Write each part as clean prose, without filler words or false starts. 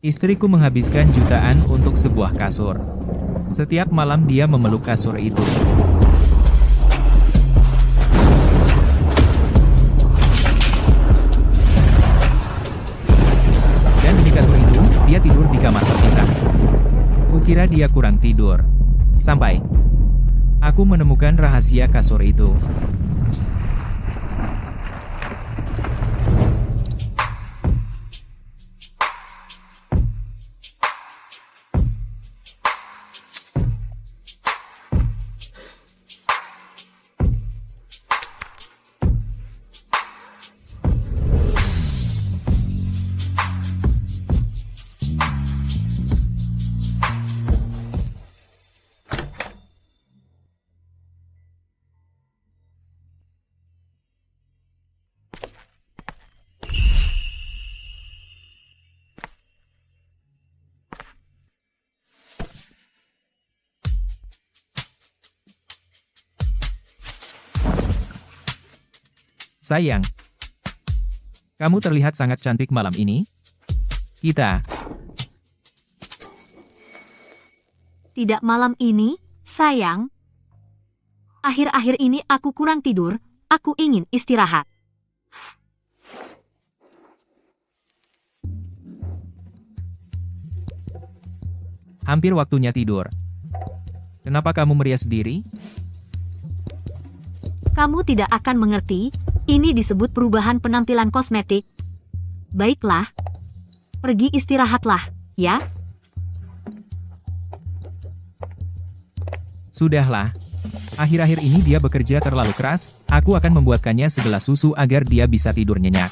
Istriku menghabiskan jutaan untuk sebuah kasur. Setiap malam dia memeluk kasur itu. Dan di kasur itu, dia tidur di kamar terpisah. Kukira dia kurang tidur. Sampai aku menemukan rahasia kasur itu. Sayang, kamu terlihat sangat cantik malam ini. Tidak malam ini, sayang. Akhir-akhir ini aku kurang tidur, aku ingin istirahat. Hampir waktunya tidur. Kenapa kamu merias diri? Kamu tidak akan mengerti, ini disebut perubahan penampilan kosmetik. Baiklah, pergi istirahatlah, ya. Sudahlah. Akhir-akhir ini dia bekerja terlalu keras, aku akan membuatkannya segelas susu agar dia bisa tidur nyenyak.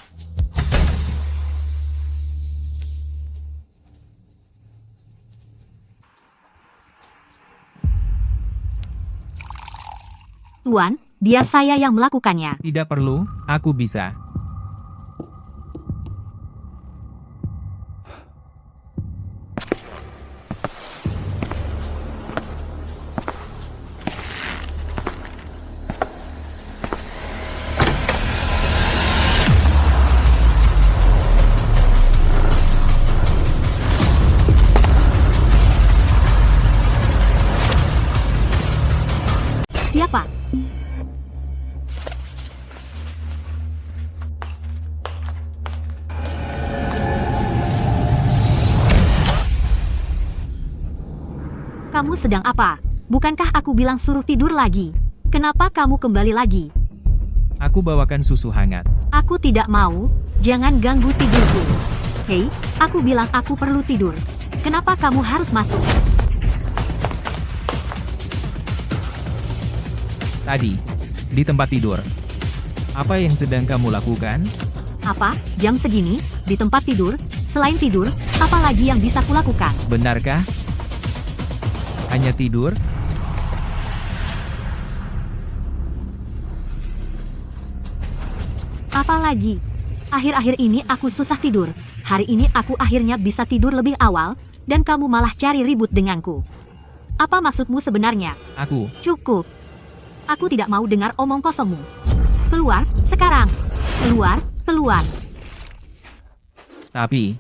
Tuan, biar saya yang melakukannya. Tidak perlu, aku bisa. Siapa? Kamu sedang apa? Bukankah aku bilang suruh tidur lagi? Kenapa kamu kembali lagi? Aku bawakan susu hangat. Aku tidak mau, jangan ganggu tidurku. Hei, aku bilang aku perlu tidur. Kenapa kamu harus masuk? Tadi, di tempat tidur. Apa yang sedang kamu lakukan? Apa, jam segini, di tempat tidur? Selain tidur, apa lagi yang bisa kulakukan? Benarkah? Hanya tidur? Apa lagi? Akhir-akhir ini aku susah tidur. Hari ini aku akhirnya bisa tidur lebih awal, dan kamu malah cari ribut denganku. Apa maksudmu sebenarnya? Aku. Cukup. Aku tidak mau dengar omong kosongmu. Keluar, sekarang. Keluar, keluar. Tapi...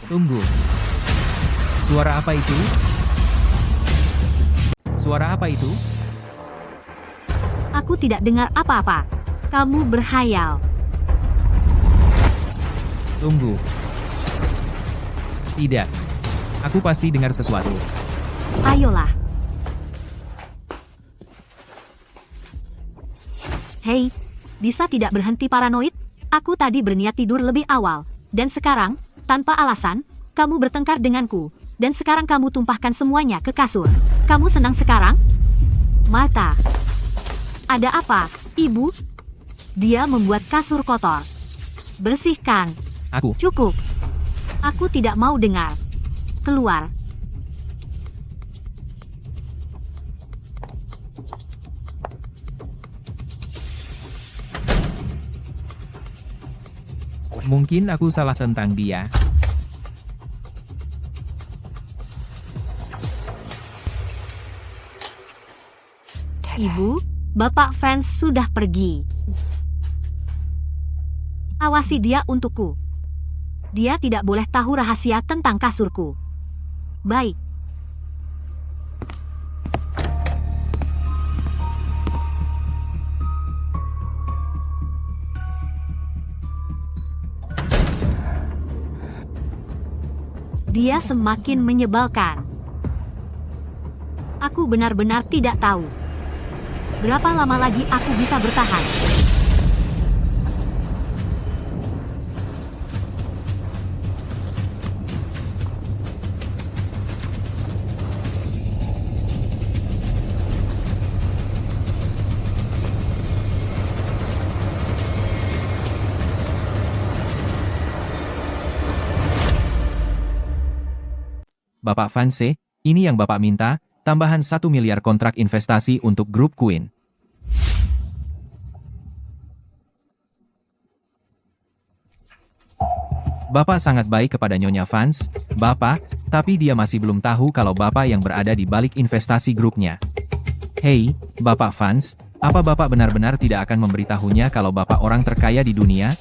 Tunggu. Suara apa itu? Suara apa itu? Aku tidak dengar apa-apa. Kamu berhayal. Tunggu. Tidak. Aku pasti dengar sesuatu. Ayolah. Hei, bisa tidak berhenti paranoid? Aku tadi berniat tidur lebih awal, dan sekarang, tanpa alasan, kamu bertengkar denganku, dan sekarang kamu tumpahkan semuanya ke kasur. Kamu senang sekarang? Mata. Ada apa, Ibu? Dia membuat kasur kotor. Bersihkan. Aku. Cukup. Aku tidak mau dengar. Keluar. Mungkin aku salah tentang dia. Ibu, Bapak Franz sudah pergi. Awasi dia untukku. Dia tidak boleh tahu rahasia tentang kasurku. Baik. Dia semakin menyebalkan. Aku benar-benar tidak tahu. Berapa lama lagi aku bisa bertahan? Bapak Vance, ini yang Bapak minta, tambahan 1 miliar kontrak investasi untuk grup Queen. Bapak sangat baik kepada Nyonya Vance, Bapak, tapi dia masih belum tahu kalau Bapak yang berada di balik investasi grupnya. Hei, Bapak Vance, apa Bapak benar-benar tidak akan memberitahunya kalau Bapak orang terkaya di dunia?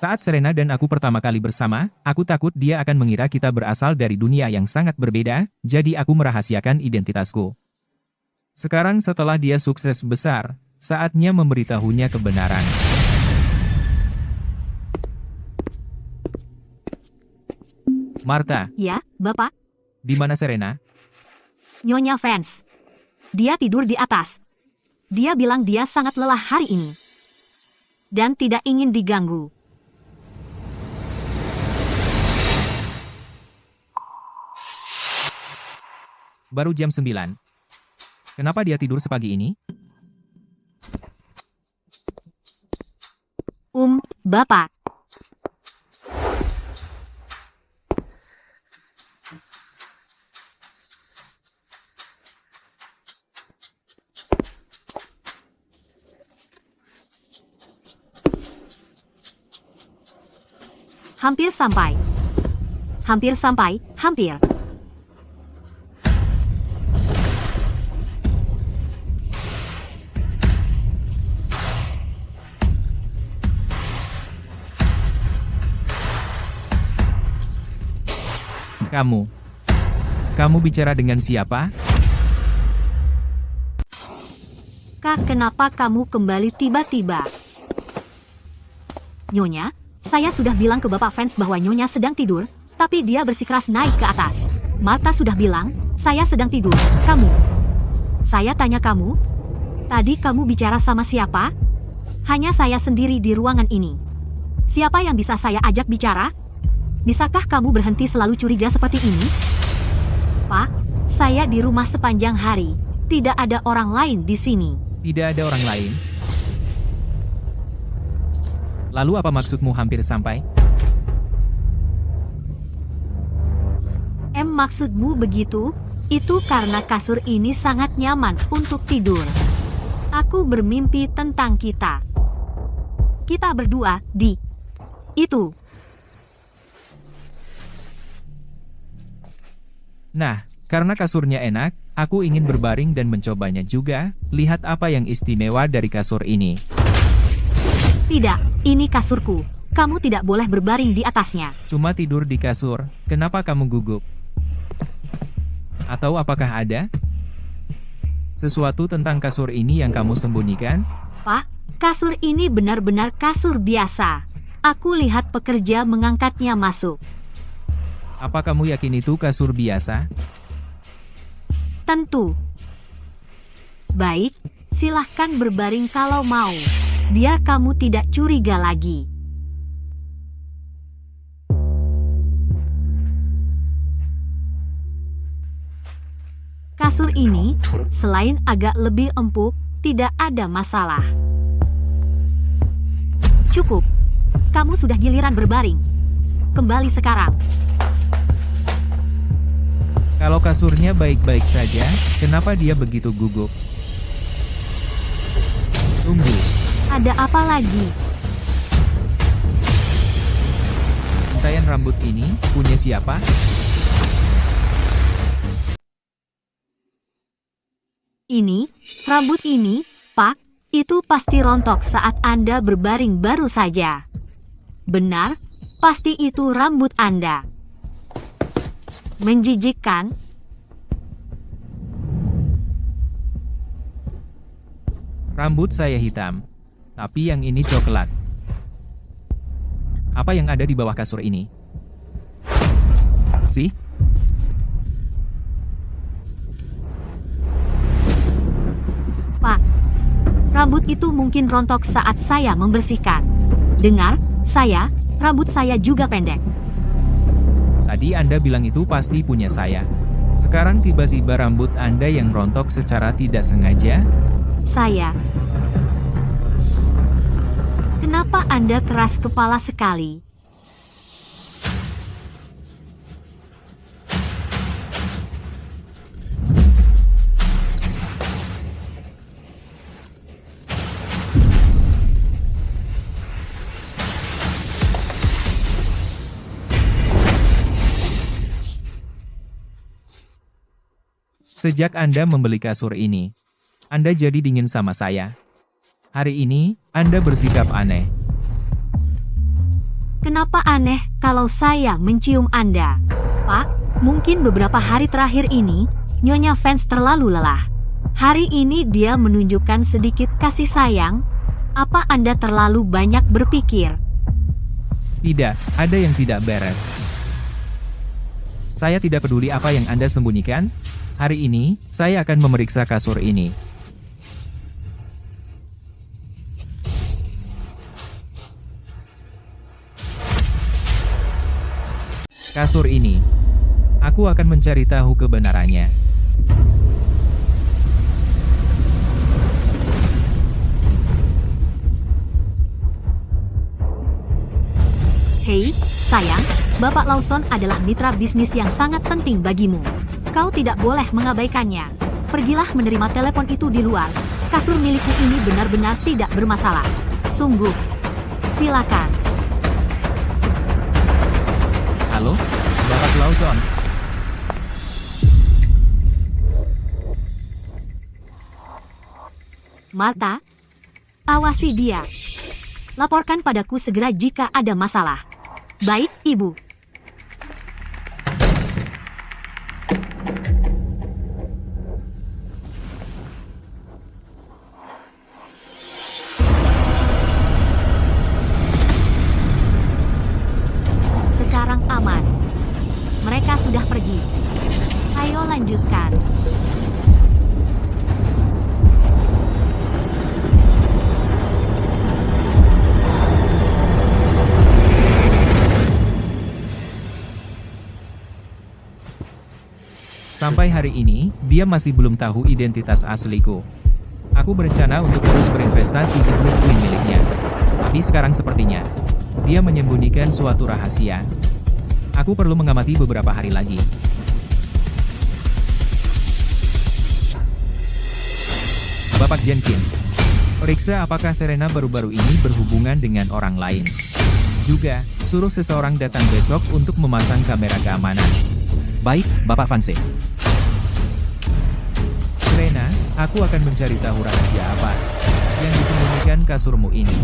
Saat Serena dan aku pertama kali bersama, aku takut dia akan mengira kita berasal dari dunia yang sangat berbeda, jadi aku merahasiakan identitasku. Sekarang setelah dia sukses besar, saatnya memberitahunya kebenaran. Martha. Ya, Bapak. Di mana Serena? Nyonya Vance. Dia tidur di atas. Dia bilang dia sangat lelah hari ini. Dan tidak ingin diganggu. Baru jam 9. Kenapa dia tidur sepagi ini? Bapak. Hampir sampai. Hampir sampai, hampir. Kamu bicara dengan siapa? Kak, kenapa kamu kembali tiba-tiba? Nyonya, saya sudah bilang ke Bapak Vance bahwa Nyonya sedang tidur, tapi dia bersikeras naik ke atas. Martha sudah bilang, saya sedang tidur. Kamu? Saya tanya kamu, tadi kamu bicara sama siapa? Hanya saya sendiri di ruangan ini. Siapa yang bisa saya ajak bicara? Bisakah kamu berhenti selalu curiga seperti ini? Pak, saya di rumah sepanjang hari. Tidak ada orang lain di sini. Tidak ada orang lain? Lalu apa maksudmu hampir sampai? Maksudmu begitu? Itu karena kasur ini sangat nyaman untuk tidur. Aku bermimpi tentang kita. Kita berdua di itu. Nah, karena kasurnya enak, aku ingin berbaring dan mencobanya juga. Lihat apa yang istimewa dari kasur ini. Tidak, ini kasurku. Kamu tidak boleh berbaring di atasnya. Cuma tidur di kasur, kenapa kamu gugup? Atau apakah ada sesuatu tentang kasur ini yang kamu sembunyikan? Pak, kasur ini benar-benar kasur biasa. Aku lihat pekerja mengangkatnya masuk. Apa kamu yakin itu kasur biasa? Tentu. Baik, silahkan berbaring kalau mau. Biar kamu tidak curiga lagi. Kasur ini, selain agak lebih empuk, tidak ada masalah. Cukup. Kamu sudah giliran berbaring. Kembali sekarang. Kalau kasurnya baik-baik saja, kenapa dia begitu gugup? Tunggu. Ada apa lagi? Untayan rambut ini, punya siapa? Ini, rambut ini, Pak, Itu pasti rontok saat Anda berbaring baru saja. Benar, pasti itu rambut Anda. Menjijikkan. Rambut saya hitam, tapi yang ini coklat. Apa yang ada di bawah kasur ini? Sih? Pak, rambut itu mungkin rontok saat saya membersihkan. Dengar, rambut saya juga pendek. Tadi Anda bilang itu pasti punya saya. Sekarang tiba-tiba rambut Anda yang rontok secara tidak sengaja? Saya. Kenapa Anda keras kepala sekali? Sejak Anda membeli kasur ini, Anda jadi dingin sama saya. Hari ini, Anda bersikap aneh. Kenapa aneh kalau saya mencium Anda? Pak, mungkin beberapa hari terakhir ini, Nyonya Vance terlalu lelah. Hari ini dia menunjukkan sedikit kasih sayang. Apa Anda terlalu banyak berpikir? Tidak, ada yang tidak beres. Saya tidak peduli apa yang Anda sembunyikan. Hari ini, saya akan memeriksa kasur ini. Kasur ini. Aku akan mencari tahu kebenarannya. Hei, sayang, Bapak Lawson adalah mitra bisnis yang sangat penting bagimu. Kau tidak boleh mengabaikannya. Pergilah menerima telepon itu di luar. Kasur milikku ini benar-benar tidak bermasalah. Sungguh. Silakan. Halo, Bapak Lawson. Martha, awasi dia. Laporkan padaku segera jika ada masalah. Baik, Ibu. Sekarang aman. Mereka sudah pergi. Ayo lanjutkan. Sampai hari ini, dia masih belum tahu identitas asliku. Aku berencana untuk terus berinvestasi di grup Queen miliknya. Tapi sekarang sepertinya, dia menyembunyikan suatu rahasia. Aku perlu mengamati beberapa hari lagi. Bapak Jenkins, periksa apakah Serena baru-baru ini berhubungan dengan orang lain. Juga, suruh seseorang datang besok untuk memasang kamera keamanan. Baik, Bapak Vance. Serena, aku akan mencari tahu rahasia apa yang disembunyikan kasurmu ini.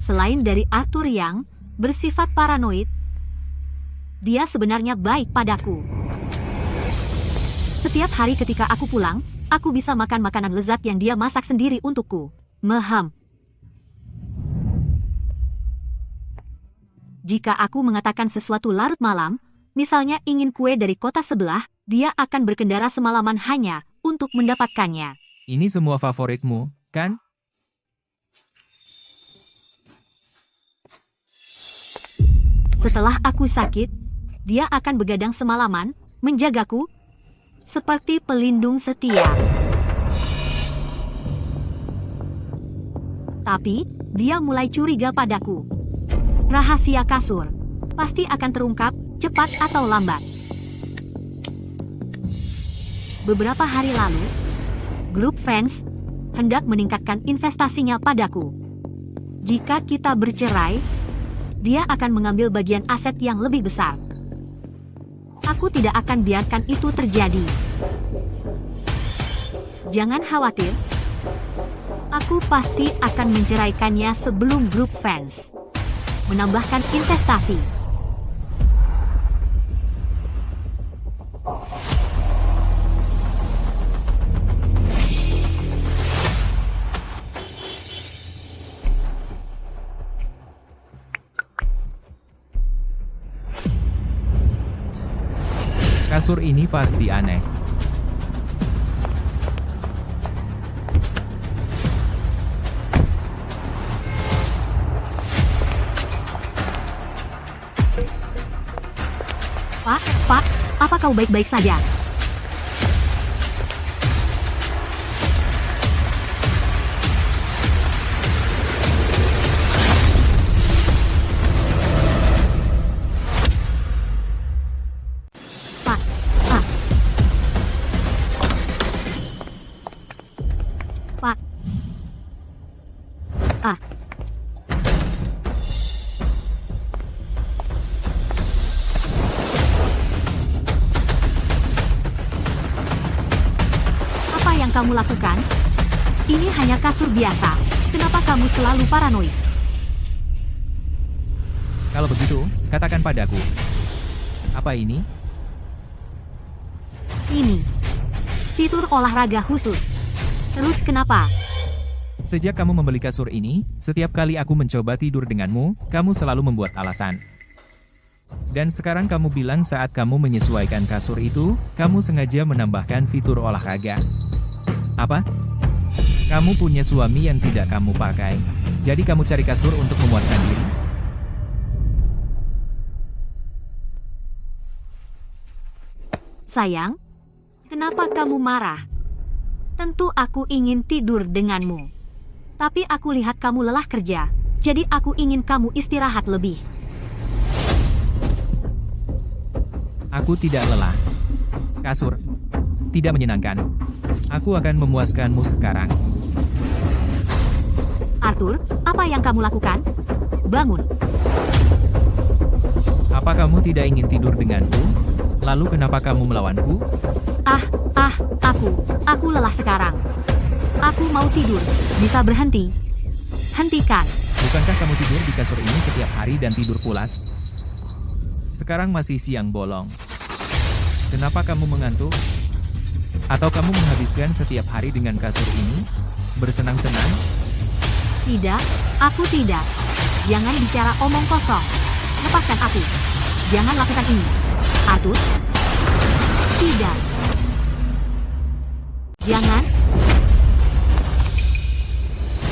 Selain dari Arthur yang bersifat paranoid, dia sebenarnya baik padaku. Setiap hari ketika aku pulang, aku bisa makan makanan lezat yang dia masak sendiri untukku. Mehem. Jika aku mengatakan sesuatu larut malam, misalnya ingin kue dari kota sebelah, dia akan berkendara semalaman hanya untuk mendapatkannya. Ini semua favoritmu, kan? Setelah aku sakit, dia akan begadang semalaman, menjagaku, seperti pelindung setia. Tapi, dia mulai curiga padaku. Rahasia kasur pasti akan terungkap, cepat atau lambat. Beberapa hari lalu, grup fans hendak meningkatkan investasinya padaku. Jika kita bercerai, dia akan mengambil bagian aset yang lebih besar. Aku tidak akan biarkan itu terjadi. Jangan khawatir. Aku pasti akan menceraikannya sebelum grup fans menambahkan investasi. Kasur ini pasti aneh. Pak, apa kau baik-baik saja? Pak, Pak. Apa yang kamu lakukan? Ini hanya kasur biasa. Kenapa kamu selalu paranoid? Kalau begitu, katakan padaku. Apa ini? Ini fitur olahraga khusus. Terus kenapa? Sejak kamu membeli kasur ini, setiap kali aku mencoba tidur denganmu, kamu selalu membuat alasan. Dan sekarang kamu bilang saat kamu menyesuaikan kasur itu, kamu sengaja menambahkan fitur olahraga. Apa? Kamu punya suami yang tidak kamu pakai. Jadi kamu cari kasur untuk memuaskan diri? Sayang, kenapa kamu marah? Tentu aku ingin tidur denganmu. Tapi aku lihat kamu lelah kerja, jadi aku ingin kamu istirahat lebih. Aku tidak lelah. Kasur. Tidak menyenangkan. Aku akan memuaskanmu sekarang. Arthur, apa yang kamu lakukan? Bangun. Apa kamu tidak ingin tidur denganku? Lalu kenapa kamu melawanku? Aku lelah sekarang. Aku mau tidur. Bisa berhenti? Hentikan. Bukankah kamu tidur di kasur ini setiap hari dan tidur pulas? Sekarang masih siang bolong. Kenapa kamu mengantuk? Atau kamu menghabiskan setiap hari dengan kasur ini? Bersenang-senang? Tidak, aku tidak. Jangan bicara omong kosong. Lepaskan aku. Jangan lakukan ini. Arthur? Tidak. Jangan.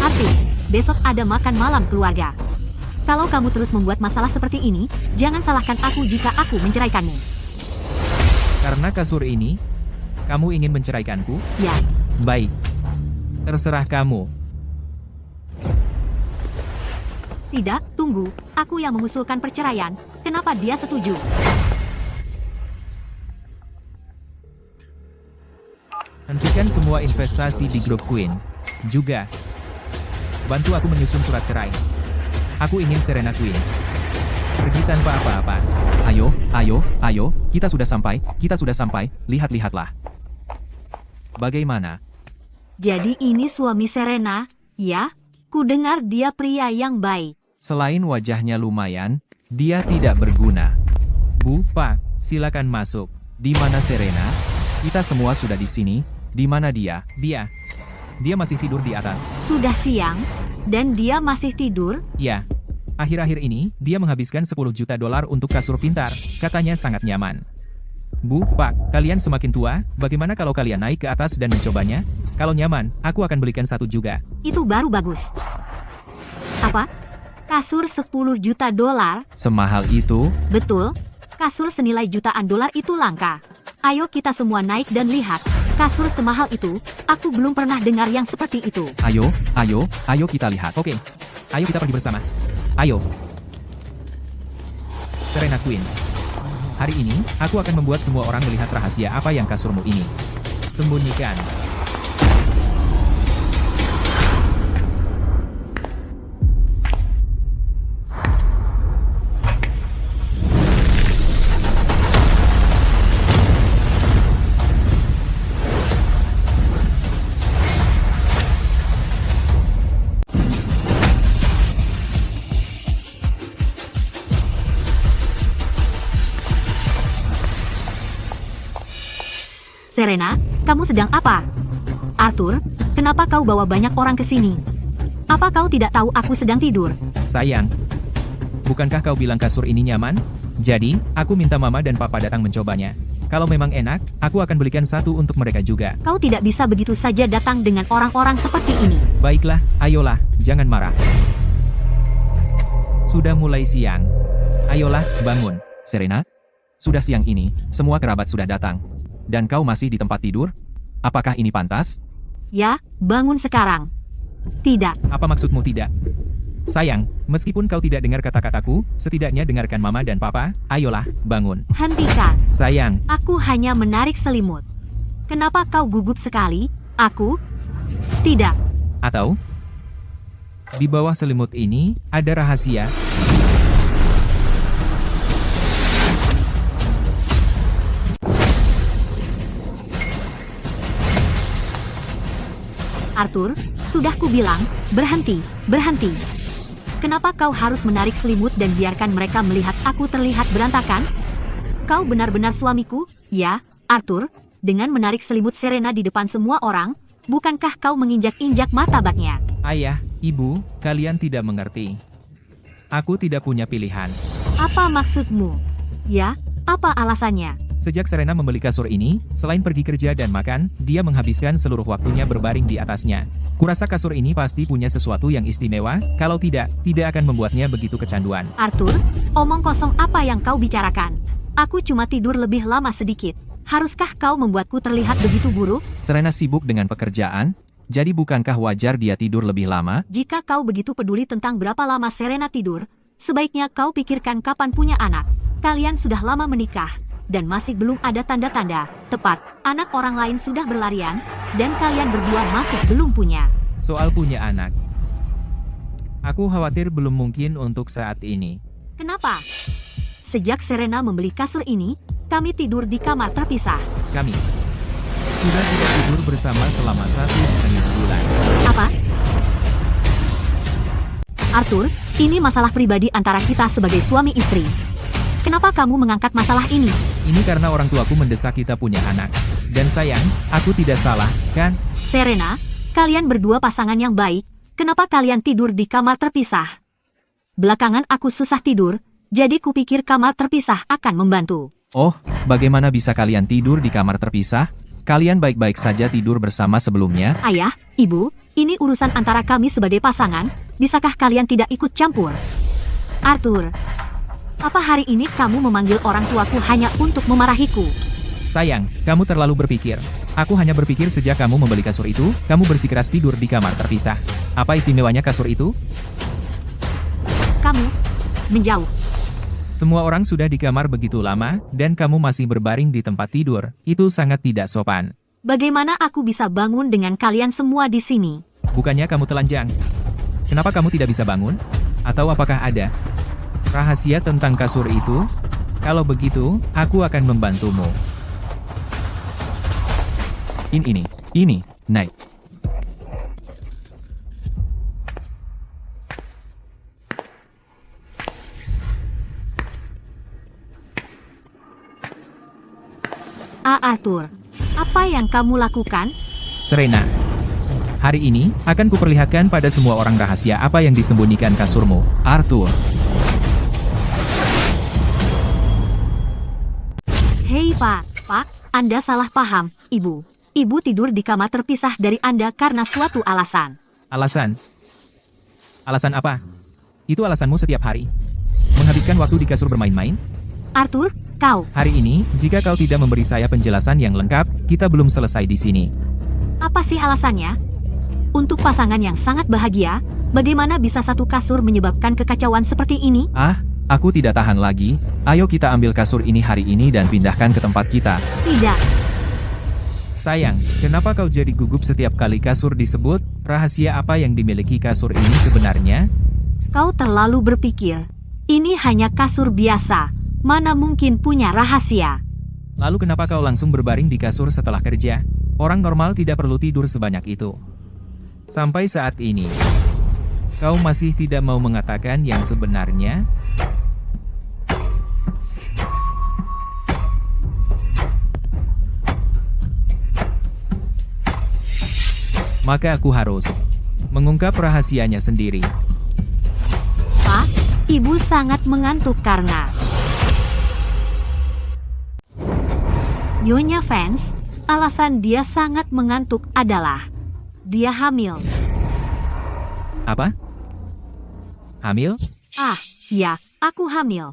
Arthur, besok ada makan malam keluarga. Kalau kamu terus membuat masalah seperti ini, jangan salahkan aku jika aku menceraikanmu. Karena kasur ini, kamu ingin menceraikanku? Ya, Baik. Terserah kamu. tidak, tunggu. Aku yang mengusulkan perceraian. Kenapa dia setuju? Hentikan semua investasi di grup Queen. Juga, bantu aku menyusun surat cerai. Aku ingin Serena Queen. Pergi tanpa apa-apa. Ayo, kita sudah sampai, lihat-lihatlah. Bagaimana? Jadi ini suami Serena, ya? Ku dengar dia pria yang baik. Selain wajahnya lumayan, dia tidak berguna. Bu, Pak, silakan masuk. Di mana Serena? Kita semua sudah di sini. Di mana dia? Dia masih tidur di atas. Sudah siang, dan dia masih tidur? Ya. Akhir-akhir ini, dia menghabiskan $10 juta untuk kasur pintar. Katanya sangat nyaman. Bu, Pak, kalian semakin tua, bagaimana kalau kalian naik ke atas dan mencobanya? Kalau nyaman, aku akan belikan satu juga. Itu baru bagus. Apa? Kasur $10 juta? Semahal itu? Betul. Kasur senilai jutaan dolar itu langka. Ayo kita semua naik dan lihat. Kasur semahal itu, aku belum pernah dengar yang seperti itu. Ayo kita lihat. Oke. Ayo kita pergi bersama. Ayo. Serena Queen. Hari ini, aku akan membuat semua orang melihat rahasia apa yang kasurmu ini. Sembunyikan. Serena, kamu sedang apa? Arthur, kenapa kau bawa banyak orang ke sini? Apa kau tidak tahu aku sedang tidur? Sayang, bukankah kau bilang kasur ini nyaman? Jadi, aku minta mama dan papa datang mencobanya. Kalau memang enak, aku akan belikan satu untuk mereka juga. Kau tidak bisa begitu saja datang dengan orang-orang seperti ini. Baiklah, ayolah, jangan marah. Sudah mulai siang. Ayolah, bangun. Serena, sudah siang ini, semua kerabat sudah datang. Dan kau masih di tempat tidur? Apakah ini pantas? Ya, bangun sekarang. Tidak, Apa maksudmu tidak? Sayang, meskipun kau tidak dengar kata-kataku, setidaknya dengarkan mama dan papa. Ayolah, bangun. hentikan. Sayang, Aku hanya menarik selimut. Kenapa kau gugup sekali? Aku? Tidak. atau? Di bawah selimut ini, ada rahasia. Arthur, sudah kubilang, berhenti, berhenti. Kenapa kau harus menarik selimut dan biarkan mereka melihat aku terlihat berantakan? Kau benar-benar suamiku, ya, Arthur, dengan menarik selimut Serena di depan semua orang, bukankah kau menginjak-injak martabatnya? Ayah, ibu, kalian tidak mengerti. Aku tidak punya pilihan. Apa maksudmu? Ya, apa alasannya? Sejak Serena membeli kasur ini, selain pergi kerja dan makan, dia menghabiskan seluruh waktunya berbaring di atasnya. Kurasa kasur ini pasti punya sesuatu yang istimewa, kalau tidak akan membuatnya begitu kecanduan. Arthur, omong kosong apa yang kau bicarakan? Aku cuma tidur lebih lama sedikit. Haruskah kau membuatku terlihat begitu buruk? Serena sibuk dengan pekerjaan, jadi bukankah wajar dia tidur lebih lama? Jika kau begitu peduli tentang berapa lama Serena tidur, sebaiknya kau pikirkan kapan punya anak. Kalian sudah lama menikah, dan masih belum ada tanda-tanda tepat. Anak orang lain sudah berlarian, dan kalian berdua masih belum punya. Soal punya anak. Aku khawatir belum mungkin untuk saat ini. Kenapa? Sejak Serena membeli kasur ini, kami tidur di kamar terpisah. Kami sudah tidak tidur bersama selama 1,5 bulan. Apa? Arthur, ini masalah pribadi antara kita sebagai suami istri. Kenapa kamu mengangkat masalah ini? Ini karena orang tuaku mendesak kita punya anak. Dan sayang, aku tidak salah, kan? Serena, kalian berdua pasangan yang baik. Kenapa kalian tidur di kamar terpisah? Belakangan aku susah tidur, jadi kupikir kamar terpisah akan membantu. Oh, bagaimana bisa kalian tidur di kamar terpisah? Kalian baik-baik saja tidur bersama sebelumnya? Ayah, ibu, ini urusan antara kami sebagai pasangan. Bisakah kalian tidak ikut campur? Arthur, apa hari ini kamu memanggil orang tuaku hanya untuk memarahiku? Sayang, kamu terlalu berpikir. Aku hanya berpikir sejak kamu membeli kasur itu, kamu bersikeras tidur di kamar terpisah. Apa istimewanya kasur itu? Kamu menjauh. Semua orang sudah di kamar begitu lama, dan kamu masih berbaring di tempat tidur. Itu sangat tidak sopan. Bagaimana aku bisa bangun dengan kalian semua di sini? Bukannya kamu telanjang? Kenapa kamu tidak bisa bangun? Atau apakah ada rahasia tentang kasur itu? Kalau begitu, aku akan membantumu. Ini, naik. Arthur, apa yang kamu lakukan? Serena, hari ini, akan kuperlihatkan pada semua orang rahasia apa yang disembunyikan kasurmu. Arthur, Hei Pak, Anda salah paham, Ibu. Ibu tidur di kamar terpisah dari Anda karena suatu alasan. Alasan? Alasan apa? Itu alasanmu setiap hari. Menghabiskan waktu di kasur bermain-main? Arthur, kau, Hari ini, jika kau tidak memberi saya penjelasan yang lengkap, kita belum selesai di sini. apa sih alasannya? Untuk pasangan yang sangat bahagia, bagaimana bisa satu kasur menyebabkan kekacauan seperti ini? aku tidak tahan lagi. Ayo kita ambil kasur ini hari ini dan pindahkan ke tempat kita. Tidak. Sayang, kenapa kau jadi gugup setiap kali kasur disebut? Rahasia apa yang dimiliki kasur ini sebenarnya? Kau terlalu berpikir. Ini hanya kasur biasa. Mana mungkin punya rahasia? Lalu kenapa kau langsung berbaring di kasur setelah kerja? Orang normal tidak perlu tidur sebanyak itu. Sampai saat ini, kau masih tidak mau mengatakan yang sebenarnya? Maka aku harus mengungkap rahasianya sendiri. Pak, ibu sangat mengantuk karena Nyonya Fans, alasan dia sangat mengantuk adalah dia hamil. Apa? Hamil? Ah, ya, aku hamil.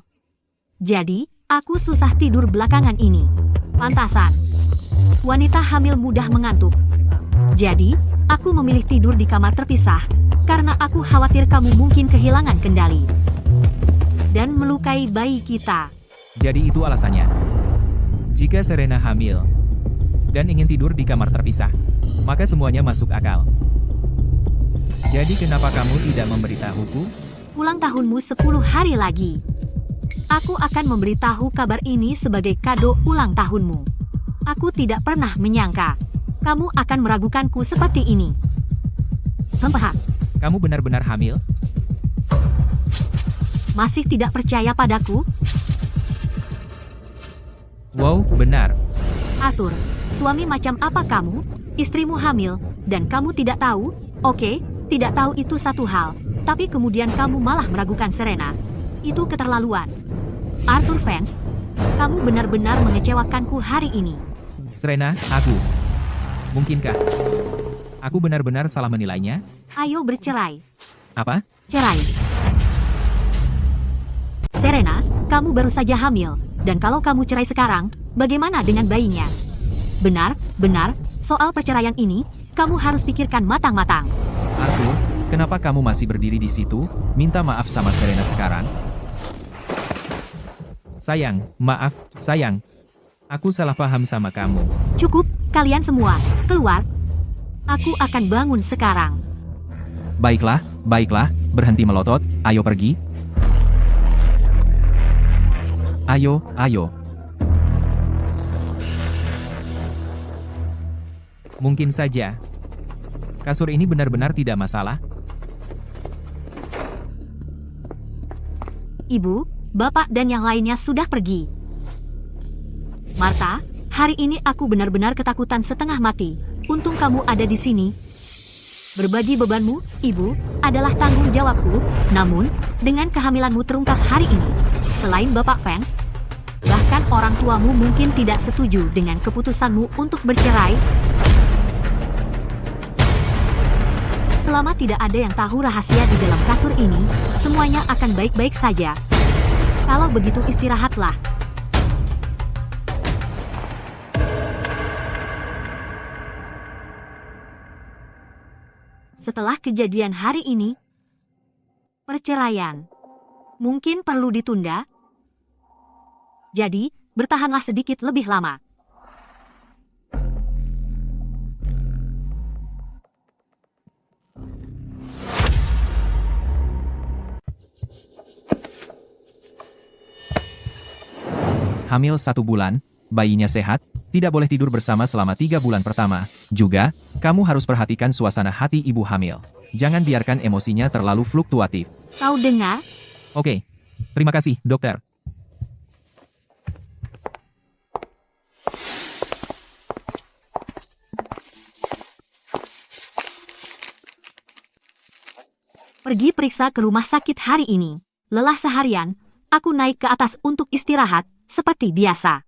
Jadi, aku susah tidur belakangan ini. Pantasan. Wanita hamil mudah mengantuk. Jadi, aku memilih tidur di kamar terpisah, karena aku khawatir kamu mungkin kehilangan kendali dan melukai bayi kita. Jadi itu alasannya. Jika Serena hamil dan ingin tidur di kamar terpisah, maka semuanya masuk akal. Jadi kenapa kamu tidak memberitahuku? Ulang tahunmu 10 hari lagi. Aku akan memberitahu kabar ini sebagai kado ulang tahunmu. Aku tidak pernah menyangka kamu akan meragukanku seperti ini. Hempah, Kamu benar-benar hamil? masih tidak percaya padaku? Wow, benar. Arthur, suami macam apa kamu? Istrimu hamil, dan kamu tidak tahu? Oke, tidak tahu itu satu hal, tapi kemudian kamu malah meragukan Serena. Itu keterlaluan. Arthur Fans, kamu benar-benar mengecewakanku hari ini. Serena, aku. Mungkinkah aku benar-benar salah menilainya? Ayo bercerai. Apa? Cerai. Serena, kamu baru saja hamil, dan kalau kamu cerai sekarang, bagaimana dengan bayinya? Benar, soal perceraian ini, kamu harus pikirkan matang-matang. Arthur, kenapa kamu masih berdiri di situ? Minta maaf sama Serena sekarang. Sayang, maaf, sayang. Aku salah paham sama kamu. Cukup, kalian semua, keluar. Aku akan bangun sekarang. Baiklah, berhenti melotot, ayo pergi. Ayo. Mungkin saja. Kasur ini benar-benar tidak masalah. Ibu, Bapak dan yang lainnya sudah pergi. Martha, hari ini aku benar-benar ketakutan setengah mati. Untung kamu ada di sini. Berbagi bebanmu, Ibu, adalah tanggung jawabku. Namun, dengan kehamilanmu terungkap hari ini, selain Bapak Fans, bahkan orang tuamu mungkin tidak setuju dengan keputusanmu untuk bercerai. Selama tidak ada yang tahu rahasia di dalam kasur ini, semuanya akan baik-baik saja. Kalau begitu istirahatlah. Setelah kejadian hari ini, perceraian mungkin perlu ditunda. Jadi, bertahanlah sedikit lebih lama. Hamil 1 bulan, bayinya sehat, tidak boleh tidur bersama selama 3 bulan pertama. Juga, kamu harus perhatikan suasana hati ibu hamil. Jangan biarkan emosinya terlalu fluktuatif. Kau dengar? Oke. Terima kasih, dokter. Pergi periksa ke rumah sakit hari ini. Lelah seharian, aku naik ke atas untuk istirahat, seperti biasa.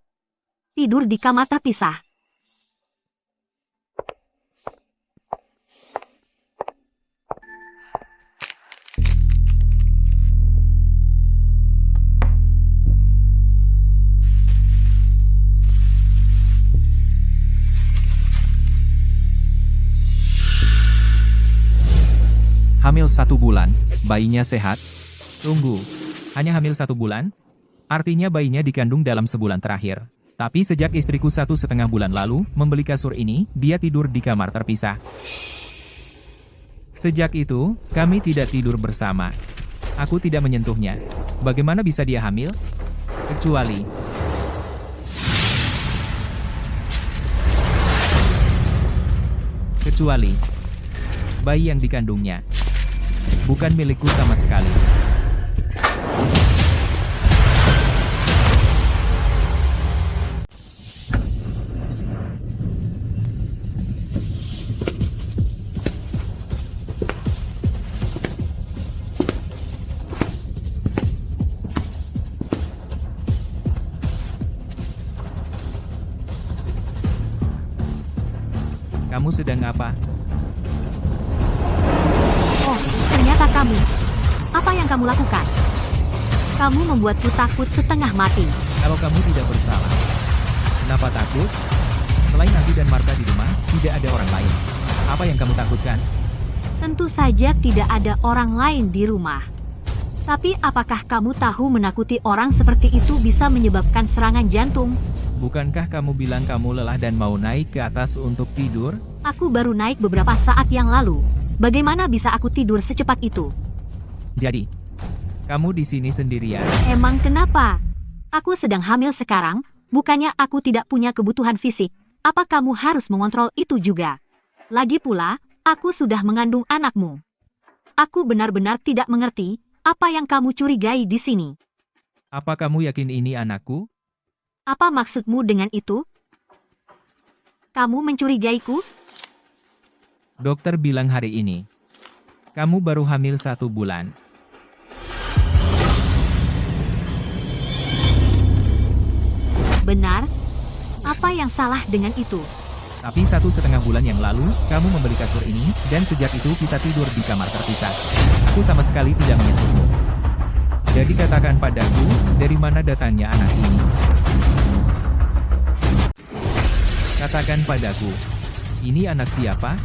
Tidur di kamar terpisah. Hamil 1 bulan, bayinya sehat. Tunggu. Hanya hamil 1 bulan? Artinya bayinya dikandung dalam sebulan terakhir. Tapi sejak istriku 1,5 bulan lalu membeli kasur ini, dia tidur di kamar terpisah. Sejak itu, kami tidak tidur bersama. Aku tidak menyentuhnya. Bagaimana bisa dia hamil? Kecuali bayi yang dikandungnya bukan milikku sama sekali. Kamu sedang apa? Oh, ternyata kamu. Apa yang kamu lakukan? Kamu membuatku takut setengah mati. Kalau kamu tidak bersalah, kenapa takut? Selain aku dan Martha di rumah, tidak ada orang lain. Apa yang kamu takutkan? Tentu saja tidak ada orang lain di rumah. Tapi apakah kamu tahu menakuti orang seperti itu bisa menyebabkan serangan jantung? Bukankah kamu bilang kamu lelah dan mau naik ke atas untuk tidur? Aku baru naik beberapa saat yang lalu. Bagaimana bisa aku tidur secepat itu? Jadi, kamu di sini sendirian. Emang kenapa? Aku sedang hamil sekarang, bukannya aku tidak punya kebutuhan fisik. Apa kamu harus mengontrol itu juga? Lagi pula, aku sudah mengandung anakmu. Aku benar-benar tidak mengerti apa yang kamu curigai di sini. Apa kamu yakin ini anakku? Apa maksudmu dengan itu? Kamu mencurigaiku? Dokter bilang hari ini. Kamu baru hamil 1 bulan. Benar? Apa yang salah dengan itu? Tapi 1,5 bulan yang lalu, kamu membeli kasur ini, dan sejak itu kita tidur di kamar terpisah. Aku sama sekali tidak menyentuhmu. Jadi katakan padaku, dari mana datangnya anak ini? Katakan padaku, ini anak siapa?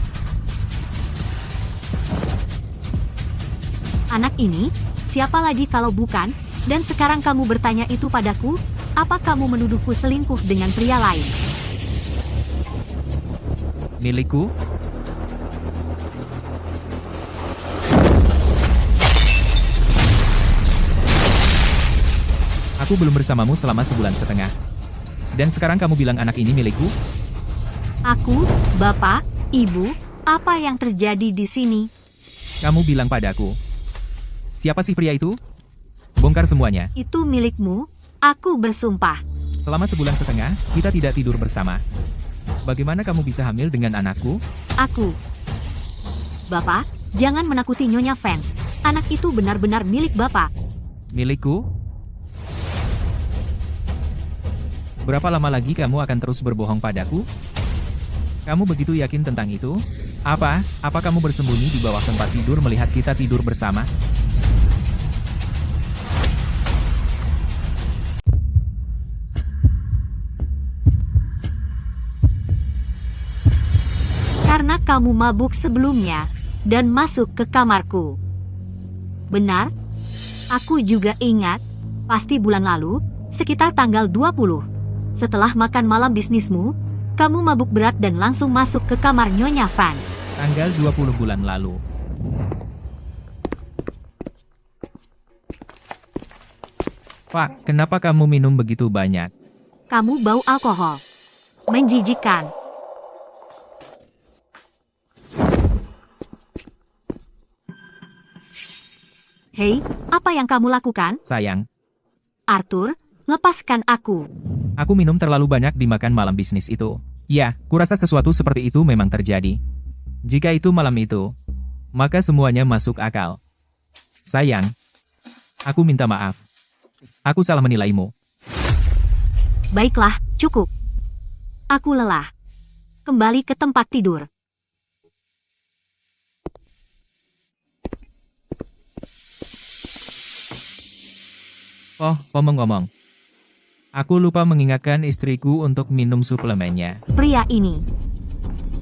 Anak ini? Siapa lagi kalau bukan? Dan sekarang kamu bertanya itu padaku? Apa kamu menuduhku selingkuh dengan pria lain? Milikku? Aku belum bersamamu selama 1,5 bulan. Dan sekarang kamu bilang anak ini milikku? Aku, bapak, ibu, apa yang terjadi di sini? Kamu bilang padaku. Siapa sih pria itu? Bongkar semuanya. Itu milikmu, aku bersumpah. Selama 1,5 bulan, kita tidak tidur bersama. Bagaimana kamu bisa hamil dengan anakku? Aku. Bapak, jangan menakuti Nyonya Vance. Anak itu benar-benar milik bapak. Milikku? Berapa lama lagi kamu akan terus berbohong padaku? Kamu begitu yakin tentang itu? Apa kamu bersembunyi di bawah tempat tidur melihat kita tidur bersama? Karena kamu mabuk sebelumnya, dan masuk ke kamarku. Benar? Aku juga ingat, pasti bulan lalu, sekitar tanggal 20. Setelah makan malam bisnismu, kamu mabuk berat dan langsung masuk ke kamar Nyonya Vance. Tanggal 20 bulan lalu. Pak, kenapa kamu minum begitu banyak? Kamu bau alkohol. Menjijikkan. Hei, apa yang kamu lakukan? Sayang, Arthur, lepaskan aku. aku minum terlalu banyak di makan malam bisnis itu. Ya, kurasa sesuatu seperti itu memang terjadi. Jika itu malam itu, maka semuanya masuk akal. Sayang, aku minta maaf. Aku salah menilaimu. Baiklah, cukup. Aku lelah. Kembali ke tempat tidur. Oh, ngomong-ngomong. Aku lupa mengingatkan istriku untuk minum suplemennya. Pria ini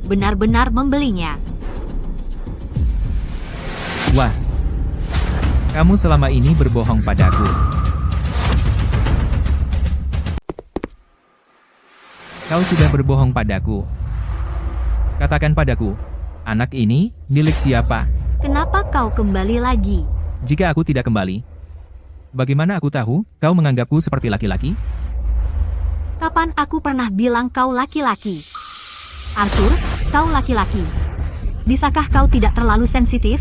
benar-benar membelinya. Wah, kamu selama ini berbohong padaku. Kau sudah berbohong padaku. Katakan padaku, anak ini milik siapa? Kenapa kau kembali lagi? Jika aku tidak kembali, bagaimana aku tahu kau menganggapku seperti laki-laki? Kapan aku pernah bilang kau laki-laki? Arthur, kau laki-laki. Bisakah kau tidak terlalu sensitif?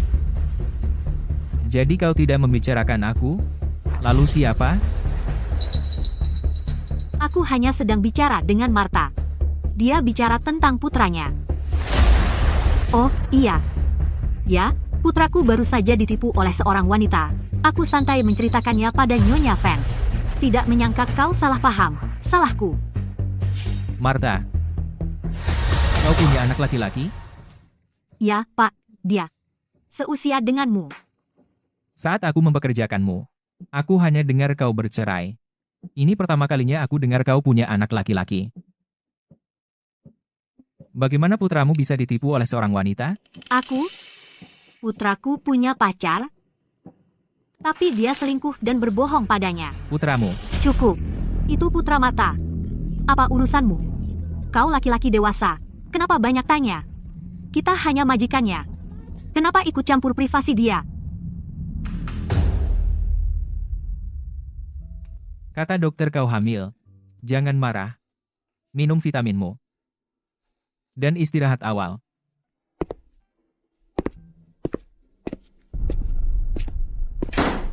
Jadi kau tidak membicarakan aku? Lalu siapa? Aku hanya sedang bicara dengan Martha. Dia bicara tentang putranya. Oh, iya. Ya, putraku baru saja ditipu oleh seorang wanita. Aku santai menceritakannya pada Nyonya Vance. Tidak menyangka kau salah paham. Salahku. Martha. Kau punya anak laki-laki? Ya, Pak, dia seusia denganmu. Saat aku mempekerjakanmu, aku hanya dengar kau bercerai. Ini pertama kalinya aku dengar kau punya anak laki-laki. Bagaimana putramu bisa ditipu oleh seorang wanita? Putraku punya pacar, tapi dia selingkuh dan berbohong padanya. Putramu. Cukup. Itu putra mata. Apa urusanmu? Kau laki-laki dewasa. Kenapa banyak tanya? Kita hanya majikannya. Kenapa ikut campur privasi dia? Kata dokter kau hamil. Jangan marah. Minum vitaminmu. Dan istirahat awal.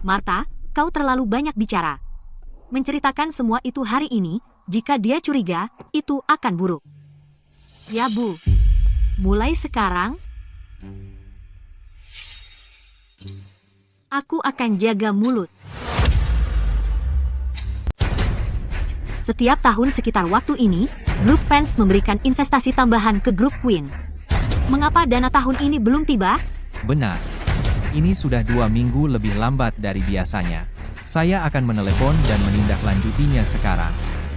Martha, kau terlalu banyak bicara. Menceritakan semua itu hari ini, jika dia curiga, itu akan buruk. Ya Bu, mulai sekarang, aku akan jaga mulut. Setiap tahun sekitar waktu ini, grup fans memberikan investasi tambahan ke grup Queen. Mengapa dana tahun ini belum tiba? Benar. Ini sudah 2 minggu lebih lambat dari biasanya. Saya akan menelepon dan menindaklanjutinya sekarang.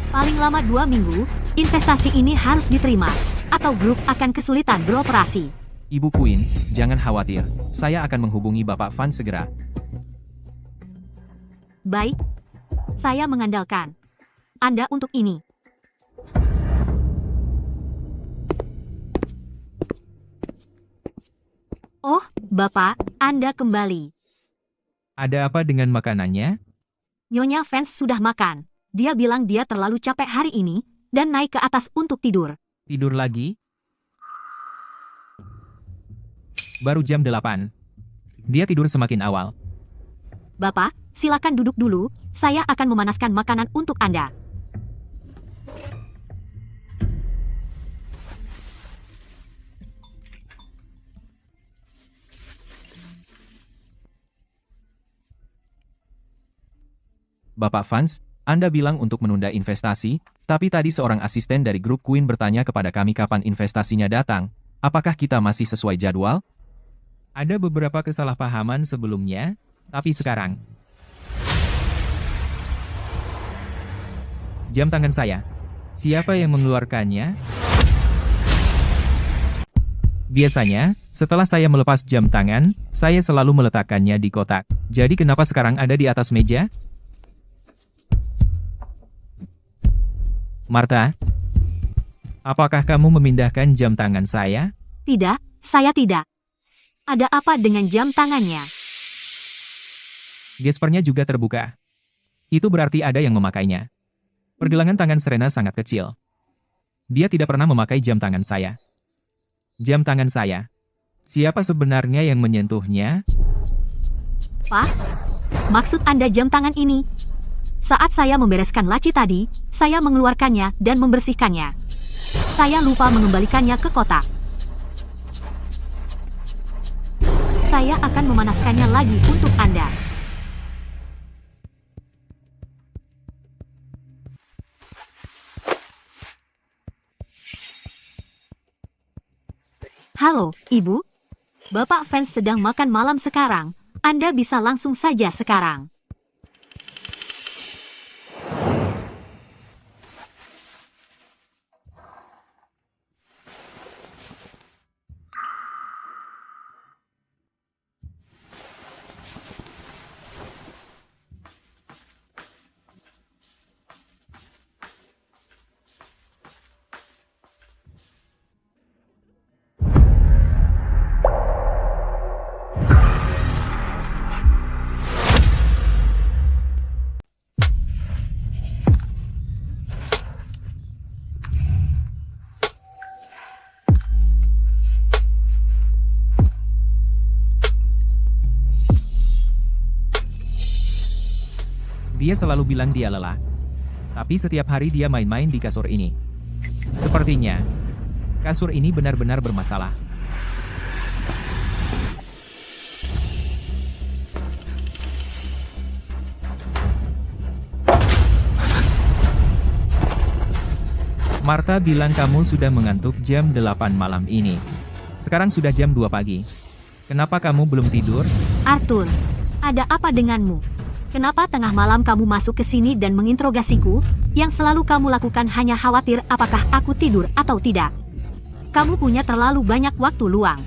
Paling lama 2 minggu, investasi ini harus diterima, atau grup akan kesulitan beroperasi. Ibu Queen, jangan khawatir. Saya akan menghubungi Bapak Van segera. Baik, saya mengandalkan Anda untuk ini. Oh, Bapak, Anda kembali. Ada apa dengan makanannya? Nyonya Fans sudah makan. Dia bilang dia terlalu capek hari ini, dan naik ke atas untuk tidur. Tidur lagi? Baru jam 8. Dia tidur semakin awal. Bapak, silakan duduk dulu, saya akan memanaskan makanan untuk Anda. Bapak Vance, Anda bilang untuk menunda investasi, tapi tadi seorang asisten dari grup Queen bertanya kepada kami kapan investasinya datang. Apakah kita masih sesuai jadwal? Ada beberapa kesalahpahaman sebelumnya, tapi sekarang. Jam tangan saya. Siapa yang mengeluarkannya? Biasanya, setelah saya melepas jam tangan, saya selalu meletakkannya di kotak. Jadi kenapa sekarang ada di atas meja? Martha, apakah kamu memindahkan jam tangan saya? Tidak, saya tidak. Ada apa dengan jam tangannya? Gespernya juga terbuka. Itu berarti ada yang memakainya. Pergelangan tangan Serena sangat kecil. Dia tidak pernah memakai jam tangan saya. Jam tangan saya. Siapa sebenarnya yang menyentuhnya? Pak, maksud Anda jam tangan ini? Saat saya membereskan laci tadi, saya mengeluarkannya dan membersihkannya. Saya lupa mengembalikannya ke kotak. Saya akan memanaskannya lagi untuk Anda. Halo, Ibu. Bapak Fans sedang makan malam sekarang. Anda bisa langsung saja sekarang. Dia selalu bilang dia lelah. Tapi setiap hari dia main-main di kasur ini. Sepertinya, kasur ini benar-benar bermasalah. Martha bilang kamu sudah mengantuk jam 8 malam ini. Sekarang sudah jam 2 pagi. Kenapa kamu belum tidur? Arthur, ada apa denganmu? Kenapa tengah malam kamu masuk ke sini dan menginterogasiku? Yang selalu kamu lakukan hanya khawatir apakah aku tidur atau tidak. Kamu punya terlalu banyak waktu luang.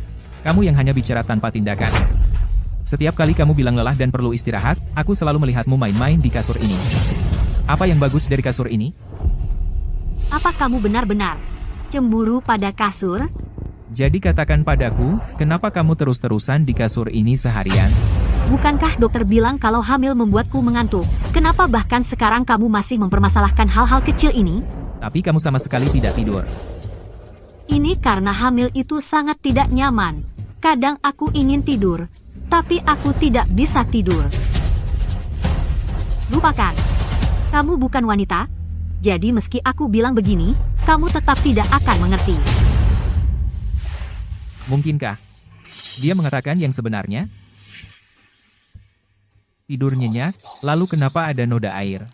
Kamu yang hanya bicara tanpa tindakan. Setiap kali kamu bilang lelah dan perlu istirahat, aku selalu melihatmu main-main di kasur ini. Apa yang bagus dari kasur ini? Apa kamu benar-benar cemburu pada kasur? Jadi katakan padaku, kenapa kamu terus-terusan di kasur ini seharian? Bukankah dokter bilang kalau hamil membuatku mengantuk? Kenapa bahkan sekarang kamu masih mempermasalahkan hal-hal kecil ini? Tapi kamu sama sekali tidak tidur. Ini karena hamil itu sangat tidak nyaman. Kadang aku ingin tidur, tapi aku tidak bisa tidur. Lupakan. Kamu bukan wanita. Jadi meski aku bilang begini, kamu tetap tidak akan mengerti. Mungkinkah dia mengatakan yang sebenarnya? Tidur nyenyak, lalu kenapa ada noda air?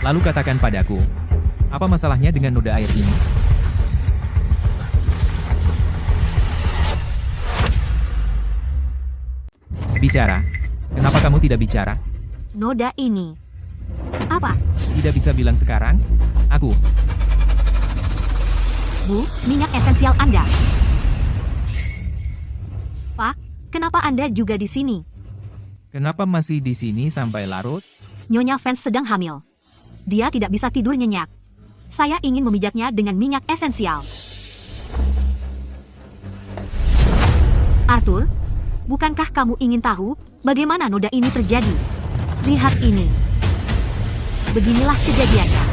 Lalu katakan padaku, apa masalahnya dengan noda air ini? Bicara. Kenapa kamu tidak bicara? Noda ini. Apa? Tidak bisa bilang sekarang? Aku. Bu, minyak esensial Anda. Pak, kenapa Anda juga di sini? Kenapa masih di sini sampai larut? Nyonya Vance sedang hamil. Dia tidak bisa tidur nyenyak. Saya ingin memijaknya dengan minyak esensial. Arthur, bukankah kamu ingin tahu bagaimana noda ini terjadi? Lihat ini. Beginilah kejadiannya.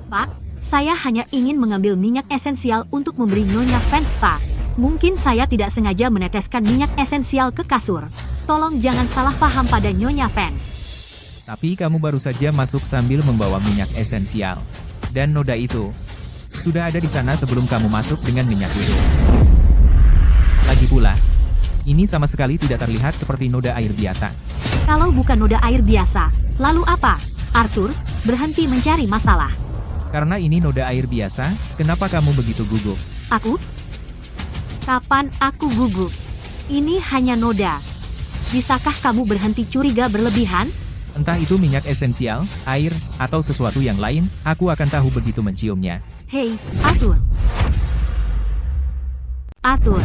Pak, saya hanya ingin mengambil minyak esensial untuk memberi Nyonya Vance, Pak. Mungkin saya tidak sengaja meneteskan minyak esensial ke kasur. Tolong jangan salah paham pada Nyonya Vance. Tapi kamu baru saja masuk sambil membawa minyak esensial. Dan noda itu sudah ada di sana sebelum kamu masuk dengan minyak itu. Lagi pula, ini sama sekali tidak terlihat seperti noda air biasa. Kalau bukan noda air biasa, lalu apa? Arthur, berhenti mencari masalah. Karena ini noda air biasa, kenapa kamu begitu gugup? Aku? Kapan aku gugup? Ini hanya noda. Bisakah kamu berhenti curiga berlebihan? Entah itu minyak esensial, air, atau sesuatu yang lain, aku akan tahu begitu menciumnya. Hei, Arthur. Arthur.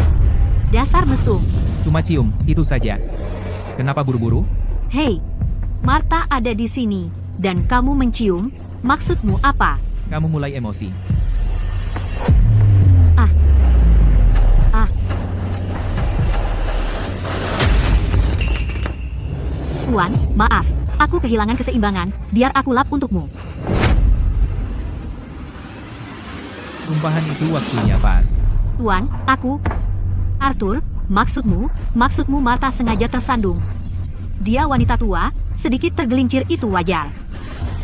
Dasar mesum. Cuma cium, itu saja. Kenapa buru-buru? Hei, Martha ada di sini, dan kamu mencium, maksudmu apa? Kamu mulai emosi. Tuan, maaf, aku kehilangan keseimbangan, biar aku lap untukmu. Tumpahan itu waktunya pas. Tuan, aku... Arthur, maksudmu Martha sengaja tersandung. Dia wanita tua, sedikit tergelincir itu wajar.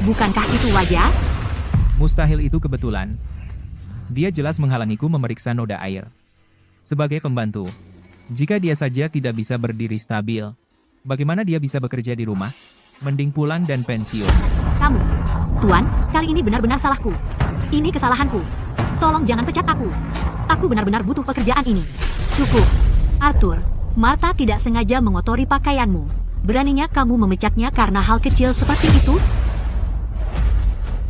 Bukankah itu wajar? Mustahil itu kebetulan. Dia jelas menghalangiku memeriksa noda air. Sebagai pembantu, jika dia saja tidak bisa berdiri stabil, bagaimana dia bisa bekerja di rumah? Mending pulang dan pensiun. Kamu, Tuan, kali ini benar-benar salahku. Ini kesalahanku. Tolong jangan pecat aku. Aku benar-benar butuh pekerjaan ini. Cukup. Arthur, Martha tidak sengaja mengotori pakaianmu. Beraninya kamu memecatnya karena hal kecil seperti itu?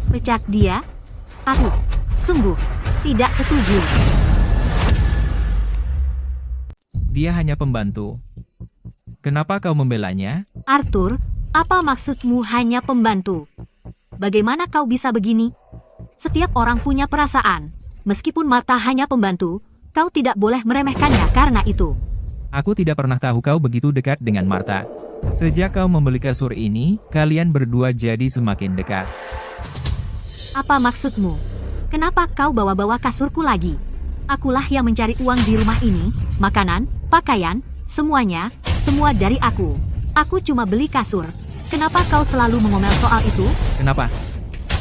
Pecat dia? Aku, sungguh, tidak setuju. Dia hanya pembantu. Kenapa kau membelanya? Arthur, apa maksudmu hanya pembantu? Bagaimana kau bisa begini? Setiap orang punya perasaan. Meskipun Martha hanya pembantu, kau tidak boleh meremehkannya karena itu. Aku tidak pernah tahu kau begitu dekat dengan Martha. Sejak kau membeli kasur ini, kalian berdua jadi semakin dekat. Apa maksudmu? Kenapa kau bawa-bawa kasurku lagi? Akulah yang mencari uang di rumah ini, makanan, pakaian, semuanya, semua dari aku. Aku cuma beli kasur. Kenapa kau selalu mengomel soal itu? Kenapa?